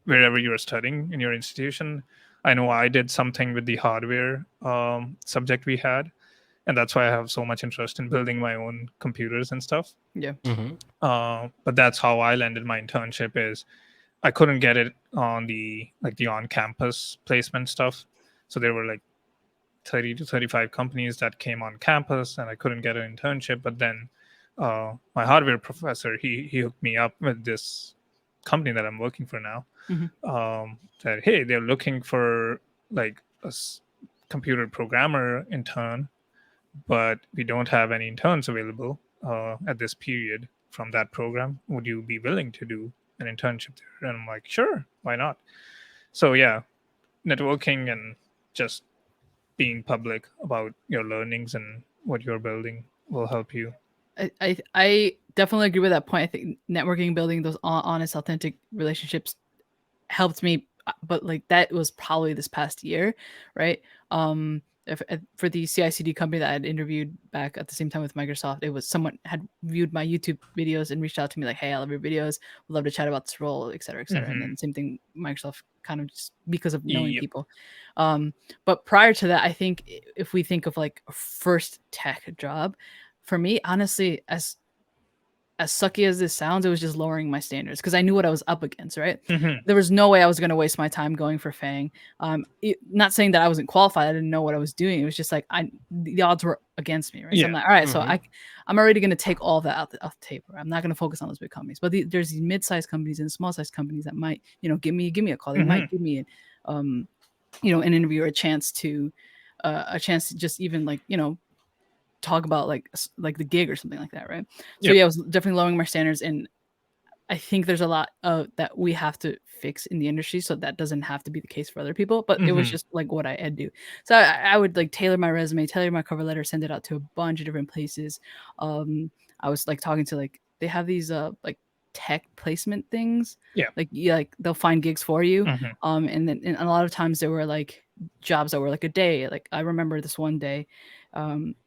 wherever you're studying in your institution. I know I did something with the hardware subject we had, and that's why I have so much interest in building my own computers and stuff. Yeah. But that's how I landed my internship. Is I couldn't get it on the on-campus placement stuff, so there were like 30 to 35 companies that came on campus, and I couldn't get an internship. But then my hardware professor, he hooked me up with this company that I'm working for now. Said, hey, they're looking for like a computer programmer intern, but we don't have any interns available at this period from that program. Would you be willing to do an internship there? And I'm like, sure, why not? So yeah, networking and just being public about your learnings and what you're building will help you. I definitely agree with that point. I think networking, building those honest, authentic relationships helped me, but like that was probably this past year, right? For the CI/CD company that I had interviewed back at the same time with Microsoft, it was someone had viewed my YouTube videos and reached out to me like, "Hey, I love your videos. Would love to chat about this role, et cetera, et cetera." And then same thing, Microsoft kind of just because of knowing Yep. people. But prior to that, I think if we think of like a first tech job, for me, honestly, as sucky as this sounds, it was just lowering my standards because I knew what I was up against, right? Mhm. There was no way I was going to waste my time going for Fang. Not saying that I wasn't qualified. I didn't know what I was doing. It was just like the odds were against me, right? So I'm Yeah. like, all right, so Mhm. I'm already going to take all that off the table. I'm not going to focus on those big companies. But there's these mid-sized companies and small-sized companies that might, give me a call. They might Mhm. give me an interview or a chance to just even like, talk about like the gig or something like that, right? So Yep. yeah, I was definitely lowering my standards, and I think there's a lot that we have to fix in the industry, so that doesn't have to be the case for other people. But it was Mhm. just like what I do. So I would like tailor my resume, tailor my cover letter, send it out to a bunch of different places. I was like talking to like they have these like tech placement things. Yeah. Like they'll find gigs for you. Mhm. And a lot of times there were like jobs that were like a day. Like I remember this one day,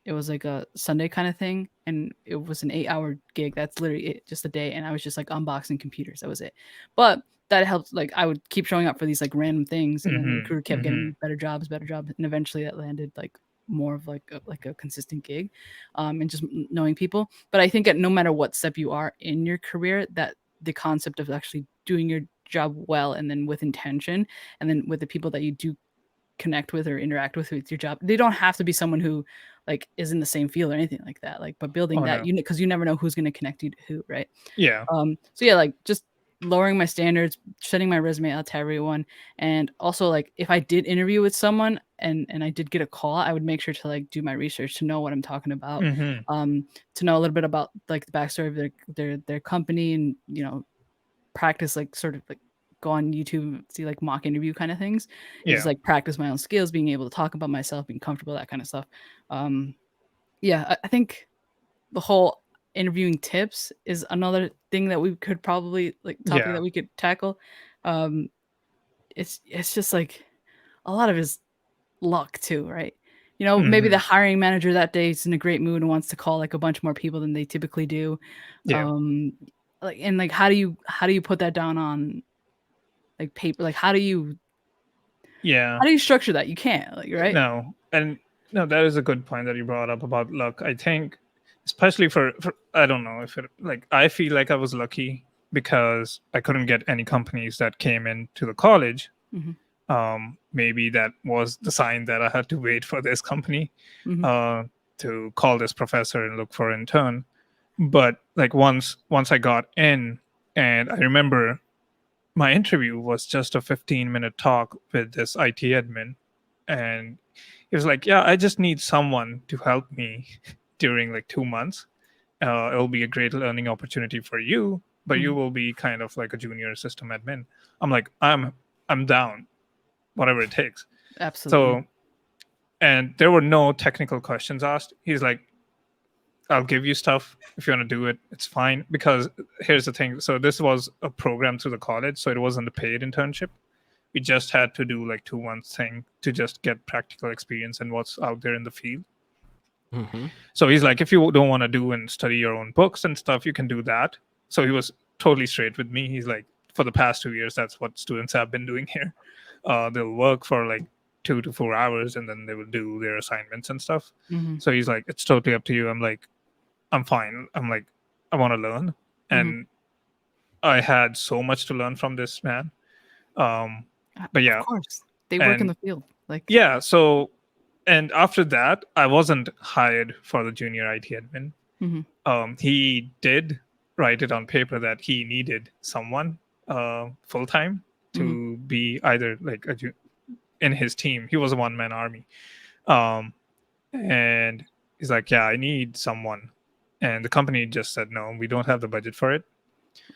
it was like a Sunday kind of thing, and it was an 8-hour gig. That's literally it, just a day. And I was just like unboxing computers. That was it. But that helped. Like I would keep showing up for these like random things, and then the Mhm. recruiter kept getting Mhm. me better jobs, and eventually that landed like more of like a consistent gig, and just knowing people. But I think at no matter what step you are in your career, that the concept of actually doing your job well and then with intention, and then with the people that you do connect with or interact with your job, they don't have to be someone who like is in the same field or anything like that, like, but building Oh that, no. because you never know who's going to connect you to who, right? Yeah. So yeah, like just lowering my standards, sending my resume out to everyone, and also like if I did interview with someone and I did get a call, I would make sure to like do my research to know what I'm talking about, Mhm. to know a little bit about like the backstory of their company, and practice like sort of like go on YouTube and see like mock interview kind of things, and just Yeah. like practice my own skills, being able to talk about myself, being comfortable, that kind of stuff. Yeah, I think the whole interviewing tips is another thing that we could probably like topic Yeah. that we could tackle. Um, it's just like a lot of his luck too, right? Maybe the Mhm. hiring manager that day is in a great mood and wants to call like a bunch more people than they typically do. Yeah. Like, and like how do you put that down on like paper? Like Yeah. how do you structure that? You can't, like, right? No. And no, that is a good point that you brought up about luck. I think especially for I don't know if it like I feel like I was lucky because I couldn't get any companies that came into the college. Hmm. Maybe that was the sign that I had to wait for this company Hmm. uh, to call this professor and look for an intern. But like once I got in, and I remember my interview was just a 15-minute talk with this IT admin, and he was like, "Yeah, I just need someone to help me during like 2 months. It'll be a great learning opportunity for you, but you Hmm. will be kind of like a junior system admin." I'm like, I'm down, whatever it takes. Absolutely. So, and there were no technical questions asked. He's like, I'll give you stuff if you want to do it. It's fine. Because here's the thing. So this was a program through the college, so it wasn't a paid internship. We just had to do like 2 months thing to just get practical experience and what's out there in the field. Mhm. So he's like, if you don't want to do and study your own books and stuff, you can do that. So he was totally straight with me. He's like, for the past 2 years, that's what students have been doing here. They'll work for like 2 to 4 hours and then they will do their assignments and stuff. Hmm. So he's like, it's totally up to you. I'm like, I'm fine. I'm like, I want to learn. Hmm. And I had so much to learn from this man. Um, but Of yeah, course, they work in and the field. Like, yeah, so and after that, I wasn't hired for the junior IT admin. hmm. He did write it on paper that he needed someone full time Hmm. to be either like in his team. He was a one man army, um, and he's like, "Yeah, I need someone," and the company just said, "No, we don't have the budget for it."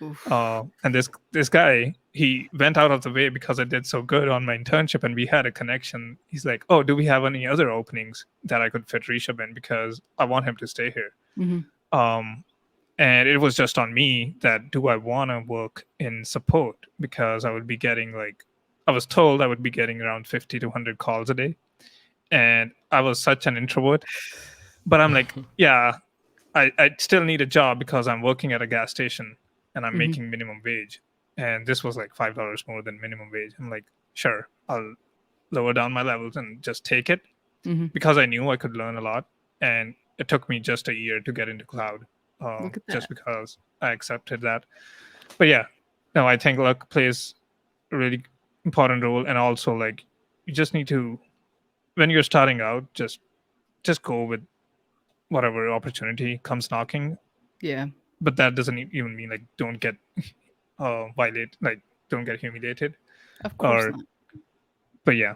Oof. And this guy, he went out of the way because I did so good on my internship, and we had a connection. He's like, "Oh, do we have any other openings that I could fit Rishabh in? Because I want him to stay here." Hmm. Um, and it was just on me that do I want to work in support, because I would be getting like, I was told I would be getting around 50 to 100 calls a day, and I was such an introvert. But I'm like, yeah, I still need a job because I'm working at a gas station and I'm Hmm. making minimum wage. and this was like $5 more than minimum wage. I'm like, sure, I'll lower down my levels and just take it, because I knew I could learn a lot, and it took me just a year to get into cloud, Look at just that. because I accepted that. But yeah, no, I think luck plays a really important role, and also like you just need to, when you're starting out, just go with whatever opportunity comes knocking. Yeah. But that doesn't even mean like don't get don't get humiliated, Of course or not. but yeah.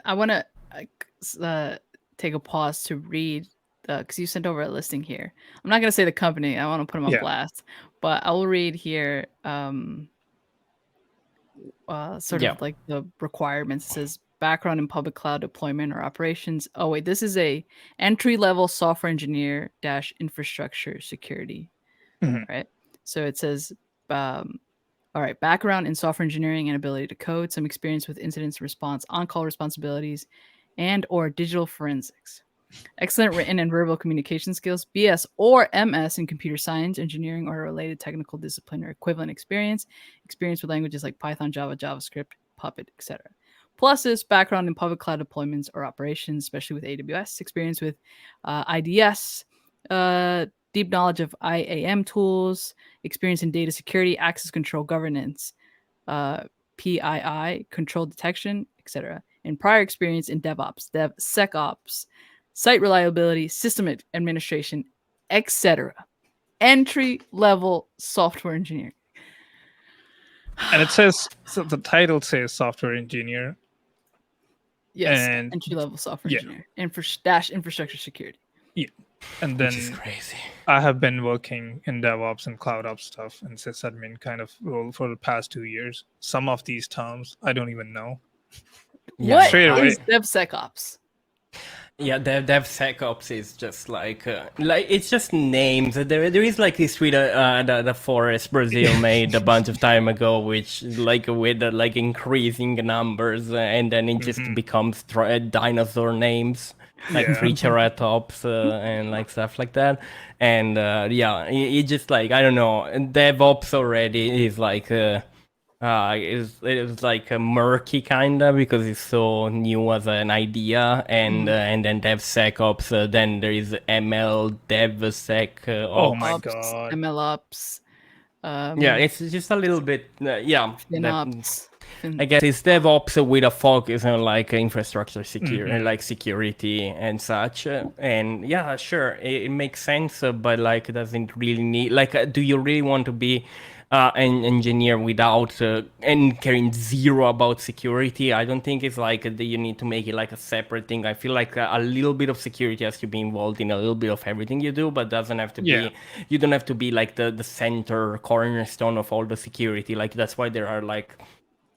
I want to take a pause to read because you sent over a listing here. I'm not going to say the company. I want to put them on Yeah. blast, but I will read here sort Yeah. of like the requirements. It says background in public cloud deployment or operations. Oh wait, this is a entry-level software engineer dash infrastructure security. Mhm. Right. So it says all right, background in software engineering and ability to code, some experience with incident response, on-call responsibilities, and or digital forensics. Excellent written and verbal communication skills, BS or MS in computer science, engineering, or related technical discipline or equivalent experience. Experience with languages like Python, Java, JavaScript, Puppet, etc. Pluses, background in public cloud deployments or operations, especially with AWS. Experience with IDS, deep knowledge of IAM tools, experience in data security, access control, governance, PII, control detection, etc. And prior experience in DevOps, DevSecOps, site reliability, system administration, etc. Entry level software engineer. And it says, so the title says software engineer. Yes, And entry level software yeah. engineer. Infrastructure security. Yeah. And Which is then crazy. I have been working in DevOps and cloud ops stuff and sysadmin kind of role for the past 2 years. Some of these terms I don't even know. Yeah, What Straight away. is DevSecOps? Yeah, DevSecOps is just like it's just names. There is like this tweet the Forest Brazil made a bunch of time ago, which like with like increasing numbers, and then it just becomes dinosaur names like Yeah. Triceratops and like stuff like that. And yeah, it just like I don't know. DevOps already is like. It's like a murky kinda because it's so new as an idea, and then DevSecOps. Then there is ML DevSec. Oh my Ops, God. MLOps. Yeah, it's just a little bit. Yeah, FinOps. I guess it's DevOps with a focus on like infrastructure Mhm. like security and such. And yeah, sure, it makes sense, but like, it doesn't really need like. Do you really want to be an engineer without and caring zero about security? I don't think it's like that you need to make it like a separate thing. I feel like a little bit of security has to be involved in a little bit of everything you do, but doesn't have to Yeah. be. You don't have to be like the center cornerstone of all the security. Like that's why there are like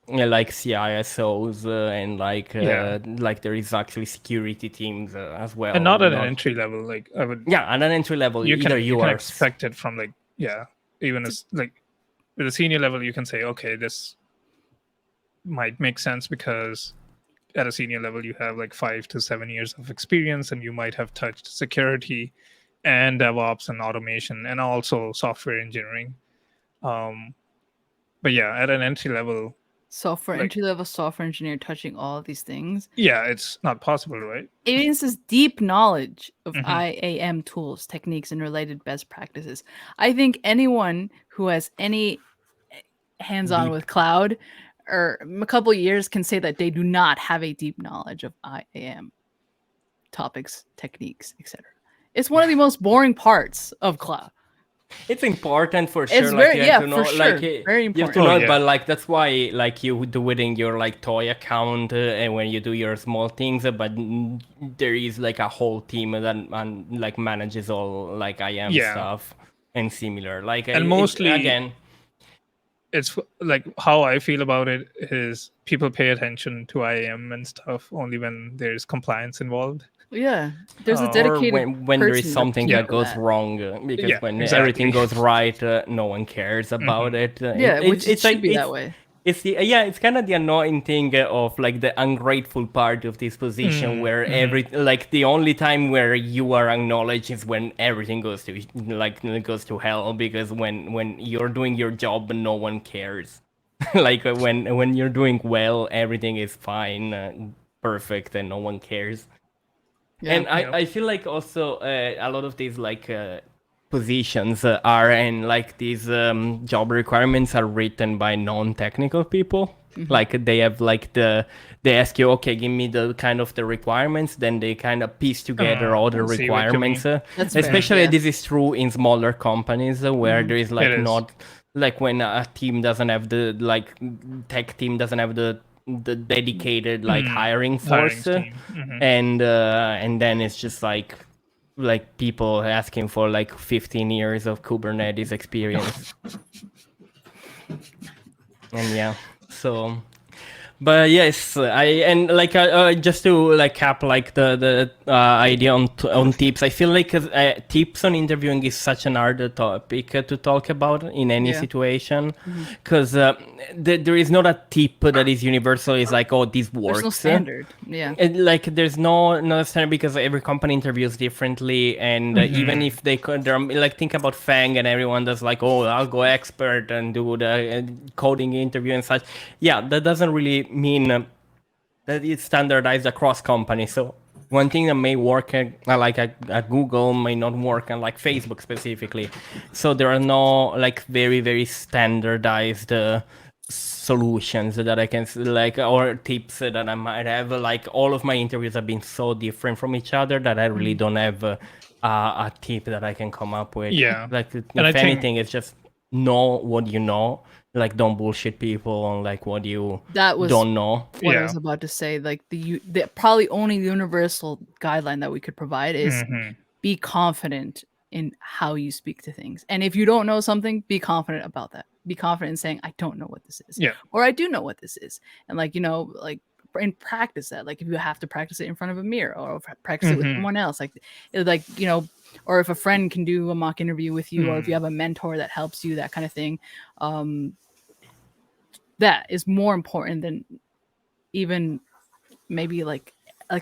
CISOs and Yeah. like there is actually security teams as well. And not at an entry level. Like I would. Yeah, at an entry level, You either can you are expect it from like, yeah, even as like with a senior level, you can say, okay, this might make sense because at a senior level you have like 5 to 7 years of experience, and you might have touched security and DevOps and automation and also software engineering. But yeah, at an entry level, Entry level software engineer touching all of these things. yeah, it's not possible, right? It means this deep knowledge of Mhm. IAM tools, techniques, and related best practices. I think anyone who has any hands-on with cloud or a couple of years can say that they do not have a deep knowledge of IAM topics, techniques, etc. It's one of the most boring parts of cloud. It's important for sure. It's like very you have to for know, sure. like Very you have important. to know, Oh, it, yeah. but like that's why like you do it in your like toy account and when you do your small things. But there is like a whole team that like manages all like IAM Yeah. stuff and similar. Like And mostly again. it's like how I feel about it is people pay attention to IAM and stuff only when there's compliance involved. Yeah, there's a Or dedicated Or when there is person something looking that for goes wrong, because Yeah, when exactly. everything goes right, no one cares about it. Yeah, which it's should like be that way. It's kind of the annoying thing of like the ungrateful part of this position where the only time where you are acknowledged is when everything goes to hell, because when you're doing your job no one cares. Like when you're doing well, everything is fine, perfect, and no one cares. Yeah. And I feel like also a lot of these positions are, and like these job requirements are written by non-technical people. Like they have they ask you, okay, give me the kind of the requirements, then they kind of piece together all the I see what you mean. requirements. That's fair, Especially yeah. this is true in smaller companies where there is like It is. not like when a team doesn't have the tech team doesn't have the dedicated hiring force, scheme. and then it's just like people asking for like 15 years of Kubernetes experience. And yeah, so but yes, just to like cap like the idea on tips. I feel like tips on interviewing is such an hard topic to talk about in any Yeah. situation, because there is not a tip that is universal. It's like, oh, this works. There's no standard. Yeah. Like there's no standard, because every company interviews differently, and even if they're like, think about Fang, and everyone does like, oh, I'll go expert and do the coding interview and such. Yeah, that doesn't really mean that it's standardized across companies. So one thing that may work at Google may not work on like Facebook specifically. So there are no like very very standardized solutions that I can or tips that I might have. Like all of my interviews have been so different from each other that I really don't have a tip that I can come up with. Yeah. Like And if I think- anything, it's just know what you know. Like don't bullshit people on like what you That was don't know. what I Yeah. was about to say. Like the probably only universal guideline that we could provide is be confident in how you speak to things. And if you don't know something, be confident about that. Be confident in saying, I don't know what this is. Yeah. Or I do know what this is. And like, and practice that. Like if you have to practice it in front of a mirror or practice it with someone else, or if a friend can do a mock interview with you, or if you have a mentor that helps you, that kind of thing. That is more important than even maybe like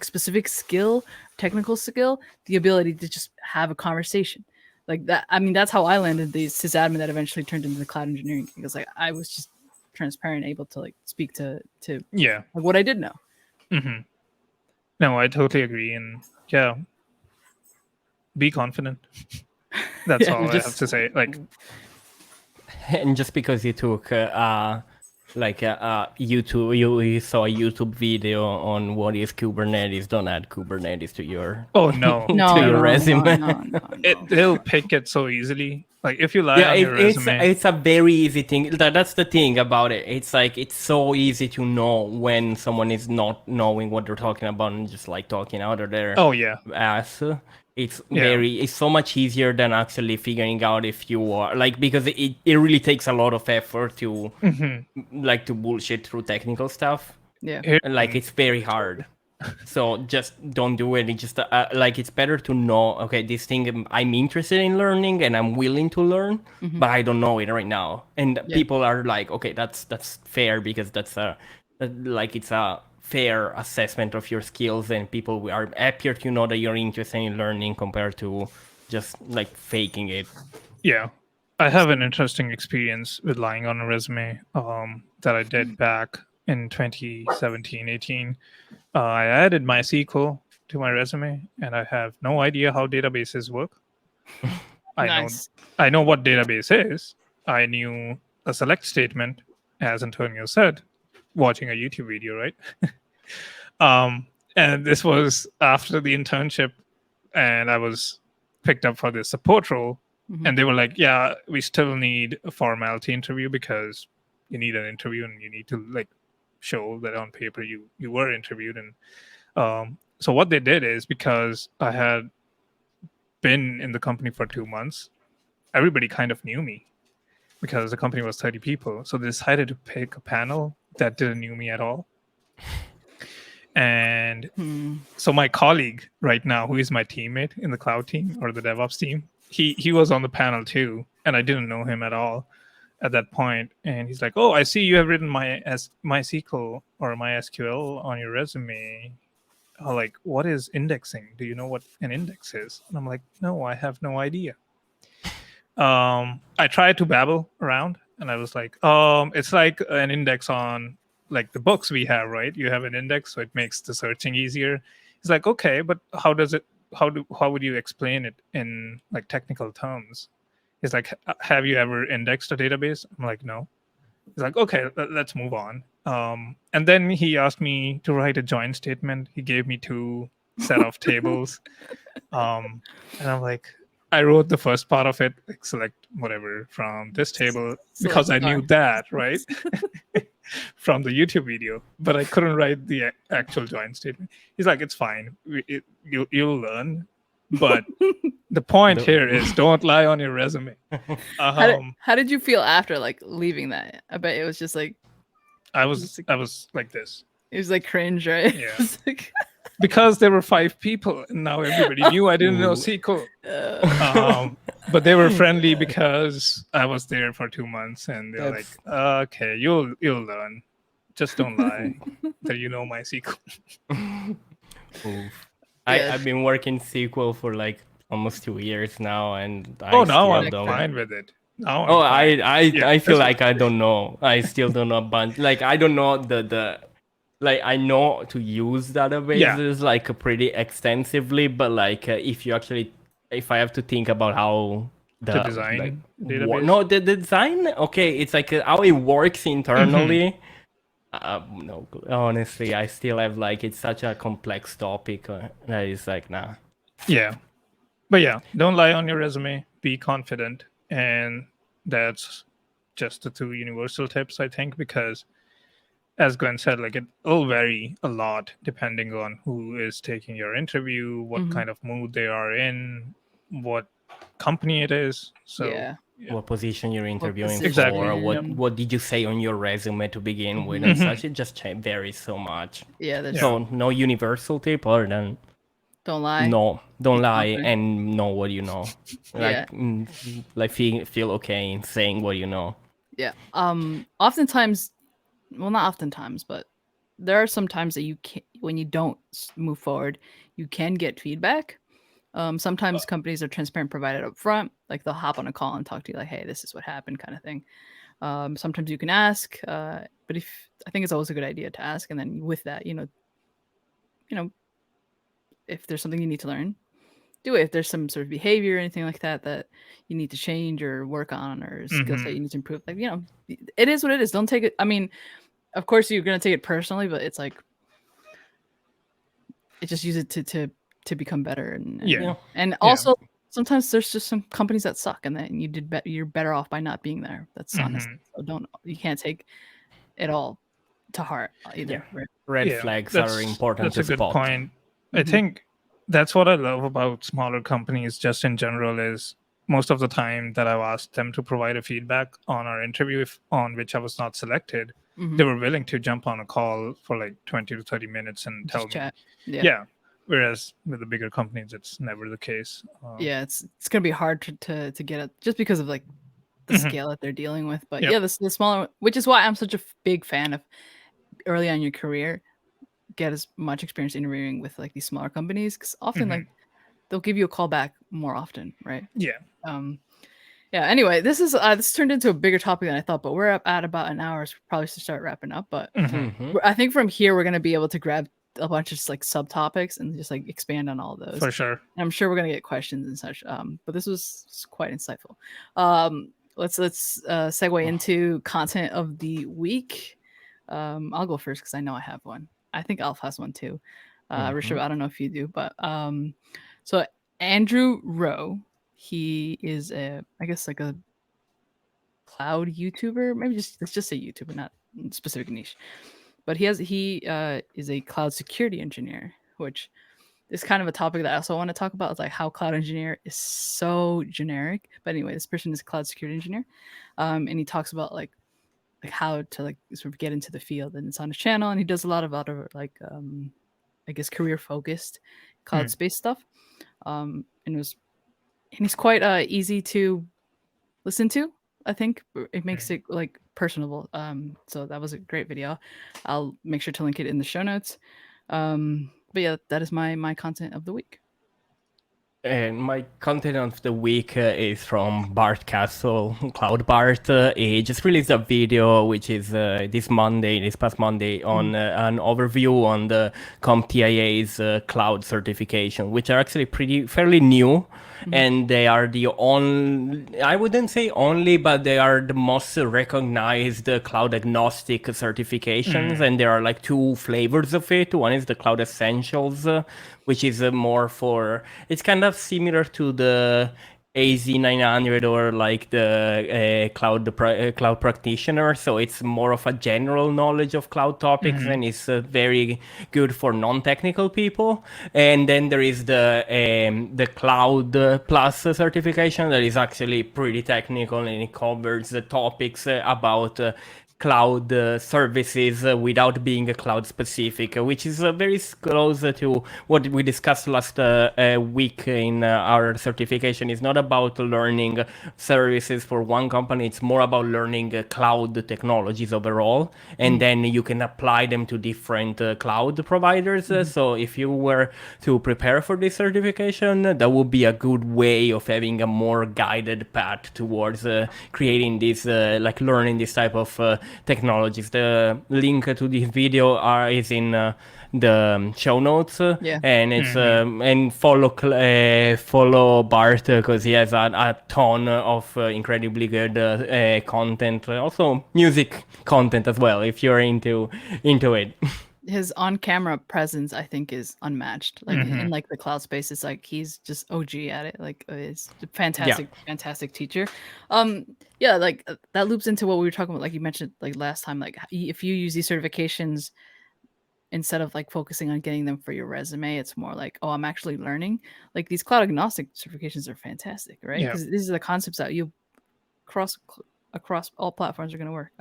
specific skill, technical skill, the ability to just have a conversation like that. I mean, that's how I landed the sysadmin that eventually turned into the cloud engineering, because like I was just transparent, able to like speak to Yeah. like what I did know. No, I totally agree. And yeah, be confident. That's Yeah, all I have to say. Like, And just because you took YouTube, you saw a YouTube video on what is Kubernetes, don't add Kubernetes to your oh no, No, to your no, resume. no. they'll pick it so easily. Like if you lie on your resume, it's a very easy thing. That's the thing about it. It's like it's so easy to know when someone is not knowing what they're talking about and just like talking out of their oh yeah, ass. It's Yeah. it's so much easier than actually figuring out if you are like, because it really takes a lot of effort to like to bullshit through technical stuff. Yeah. Here- And like it's very hard. So just don't do it. It's just like it's better to know, okay, this thing I'm interested in learning and I'm willing to learn, but I don't know it right now. And people are like, okay, that's fair, because that's it's a fair assessment of your skills, and people are happier to know that you're interested in learning compared to just like faking it. yeah. I have an interesting experience with lying on a resume that I did back in 2017, 18. I added MySQL to my resume, and I have no idea how databases work. Nice. I know what database is. I knew a select statement, as Antonio said, watching a YouTube video, right? And this was after the internship, and I was picked up for the support role. And they were like, yeah, we still need a formality interview, because you need an interview and you need to like show that on paper you were interviewed. And so what they did is, because I had been in the company for 2 months, everybody kind of knew me, because the company was 30 people. So they decided to pick a panel that didn't know me at all. And so my colleague right now, who is my teammate in the cloud team or the DevOps team, he was on the panel too, and I didn't know him at all. at that point, and he's like, "Oh, I see you have written MySQL or MySQL on your resume. Like, what is indexing? Do you know what an index is?" And I'm like, "No, I have no idea." I tried to babble around, and I was like, it's like an index on like the books we have, right? You have an index, so it makes the searching easier. He's like, okay, but how does it? How would you explain it in like technical terms? He's like, have you ever indexed a database? I'm like, no. He's like, okay, let's move on. And then he asked me to write a join statement. He gave me 2 set of tables. And I'm like, I wrote the first part of it, like select whatever from this table because I knew that, right? From the YouTube video, but I couldn't write the actual join statement. He's like, it's fine. You'll learn. But the point here is don't lie on your resume. How did you feel after like leaving that? I bet it was just like I was like this. it was like cringe, right? Yeah. Like... Because there were 5 people and now everybody knew I didn't know SQL. But they were friendly because I was there for 2 months, and they're like, okay, you'll learn. Just don't lie that you know MySQL. I've been working SQL for like almost 2 years now, and now I'm fine with it. I feel like I don't know. I still don't know a bunch. Like I don't know the like I know to use databases like pretty extensively, but like if I have to think about how the design database. No, the design. Okay, it's like how it works internally. No, honestly, I still have like it's such a complex topic that is like nah. Yeah, but yeah, don't lie on your resume. Be confident, and that's just the 2 universal tips, I think, because as Glenn said, like it'll vary a lot depending on who is taking your interview, what kind of mood they are in, what company it is. So what position you're interviewing exactly. for, what did you say on your resume to begin with, and such. It just varies so much. So no universal tip other than don't lie. No, don't lie and know what you know. Like feel okay in saying what you know. Yeah. Oftentimes, well, not oftentimes, but there are some times that you can, when you don't move forward, you can get feedback. Sometimes companies are transparent, provided up front. Like they'll hop on a call and talk to you, like, "Hey, this is what happened," kind of thing. Sometimes you can ask, but I think it's always a good idea to ask, and then with that, you know, if there's something you need to learn, do it. If there's some sort of behavior or anything like that that you need to change or work on, or skills that you need to improve, like it is what it is. Don't take it. I mean, of course you're gonna take it personally, but it's like just use it to become better and also sometimes there's just some companies that suck and then you're better off by not being there. That's honest. So you can't take it all to heart either. Red flags are important to spot. That's a good point. I think that's what I love about smaller companies just in general is most of the time that I've asked them to provide a feedback on our interview on which I was not selected, they were willing to jump on a call for like 20 to 30 minutes and tell me. Whereas with the bigger companies, it's never the case. It's going to be hard to get it just because of like the scale that they're dealing with. But the smaller, which is why I'm such a big fan of early on in your career, get as much experience interviewing with like these smaller companies, because often like they'll give you a call back more often, right? Anyway, this turned into a bigger topic than I thought, but we're at about an hour, so we probably should start wrapping up. But I think from here we're going to be able to grab a bunch of just like subtopics and just like expand on all those for sure. And I'm sure we're going to get questions and such, but this was quite insightful. Let's segue into content of the week. I'll go first because I know I have one. I think Alf has one too. Rishabh, I don't know if you do, but so Andrew Rowe, he is I guess like a cloud YouTuber, maybe let's just say YouTuber, not specific niche. But he is a cloud security engineer, which is kind of a topic that I also want to talk about. It's like how cloud engineer is so generic. But anyway, this person is a cloud security engineer, and he talks about like how to like sort of get into the field. And it's on his channel, and he does a lot of like I guess career focused cloud space stuff. And he's quite easy to listen to. I think it makes it like personable. So that was a great video. I'll make sure to link it in the show notes. But yeah, that is my content of the week. And my content of the week is from Bart Castle, Cloud Bart. He just released a video, which is this past Monday, on an overview on the Comptia's cloud certification, which are actually fairly new. And they are the only, I wouldn't say only, but they are the most recognized cloud agnostic certifications. And there are like two flavors of it. One is the Cloud Essentials, which is more for, it's kind of similar to the AZ900 or like the cloud practitioner. So it's more of a general knowledge of cloud topics, and it's very good for non-technical people. And then there is the Cloud Plus certification that is actually pretty technical, and it covers the topics about cloud services without being a cloud specific, which is very close to what we discussed last week in our certification. It's not about learning services for one company, it's more about learning cloud technologies overall, and then you can apply them to different cloud providers. So if you were to prepare for this certification, that would be a good way of having a more guided path towards creating this, like learning this type of technologies. The link to this video is in the show notes, and it's and follow Bart because he has a ton of incredibly good content, also music content as well, if you're into it. His on-camera presence, I think, is unmatched. Like in like the cloud space, it's like he's just OG at it. Like it's a fantastic teacher. Yeah, like that loops into what we were talking about. Like you mentioned, like last time, like if you use these certifications instead of like focusing on getting them for your resume, it's more like, oh, I'm actually learning. Like these cloud agnostic certifications are fantastic, right? Because these are the concepts that you across all platforms are going to work.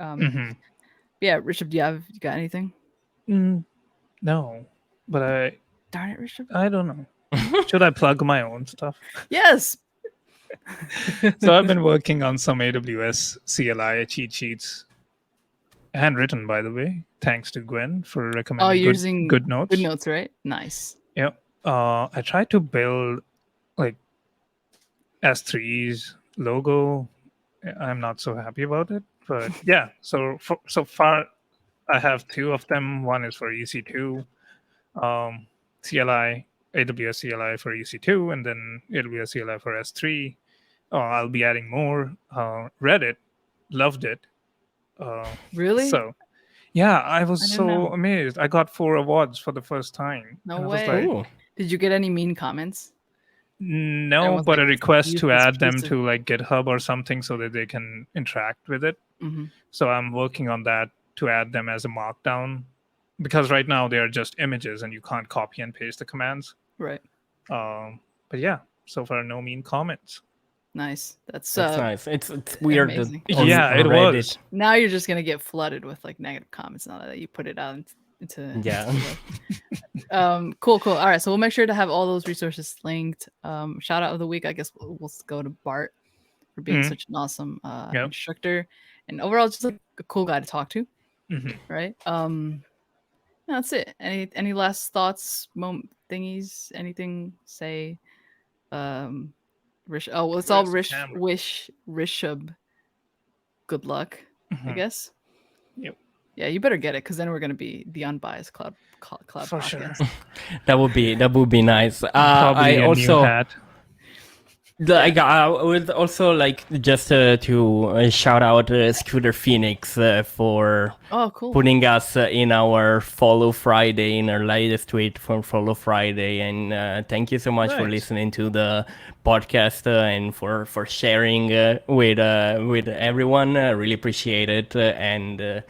Yeah, Richard, you got anything? No, but Darn it, Richard. I don't know. Should I plug my own stuff? Yes. So I've been working on some AWS CLI cheat sheets, handwritten, by the way. Thanks to Gwen for recommending you're using good notes. Good notes, right? Nice. Yeah. I tried to build like S3's logo. I'm not so happy about it, but yeah. So far, I have two of them. One is for EC2, CLI, AWS CLI for EC2, and then AWS CLI for S3. I'll be adding more. Read it, loved it. Really? So, yeah, I was didn't so know. amazed. I got 4 awards for the first time. No And I was way. like, Did you get any mean comments? no, Everyone's but like, a request use to this add them piece of- to like GitHub or something so that they can interact with it. So I'm working on that to add them as a markdown, because right now they are just images and you can't copy and paste the commands. Right. But yeah, so far no mean comments. Nice. That's nice. It's weird. amazing. Yeah, it Reddit. was. Now you're just gonna get flooded with like negative comments now that you put it out into Yeah. Cool. All right, so we'll make sure to have all those resources linked. Shout out of the week, I guess we'll go to Bart for being such an awesome instructor, and overall just like a cool guy to talk to. Right. That's it. Any last thoughts, thingies, anything? Say, let's all wish Rishabh good luck. I guess. Yep. Yeah, you better get it, because then we're gonna be the unbiased cloud For podcast. sure. That would be nice. Probably I a also new hat. I would also like just to shout out Scooter Phoenix for Cool. putting us in our Follow Friday, in our latest tweet for Follow Friday, and thank you so much for listening to the podcast and for sharing with everyone. Really appreciate it, and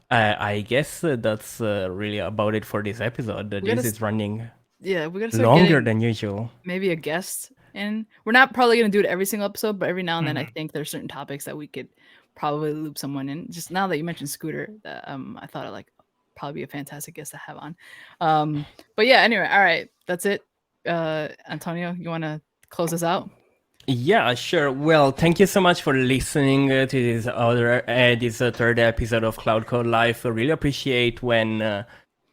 I guess that's really about it for this episode. This is running we gotta start longer getting than usual. maybe a guest in. We're not probably gonna do it every single episode, but every now and then I think there's certain topics that we could probably loop someone in. Just now that you mentioned Scooter, that I thought it probably be a fantastic guest to have on. But yeah, anyway, all right, that's it. Antonio, you want to close us out? Yeah, sure. Well, thank you so much for listening to this third episode of Cloud Code Life. I really appreciate when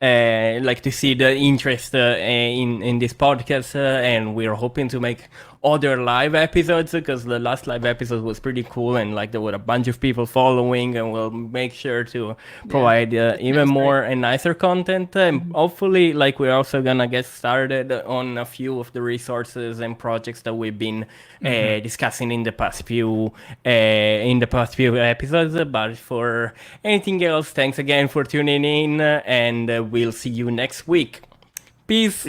like to see the interest in this podcast, and we're hoping to make other live episodes because the last live episode was pretty cool, and like there were a bunch of people following, and we'll make sure to provide even more and nicer content. And hopefully, like we're also gonna get started on a few of the resources and projects that we've been discussing in the past few episodes. But for anything else, thanks again for tuning in, and we'll see you next week. Peace.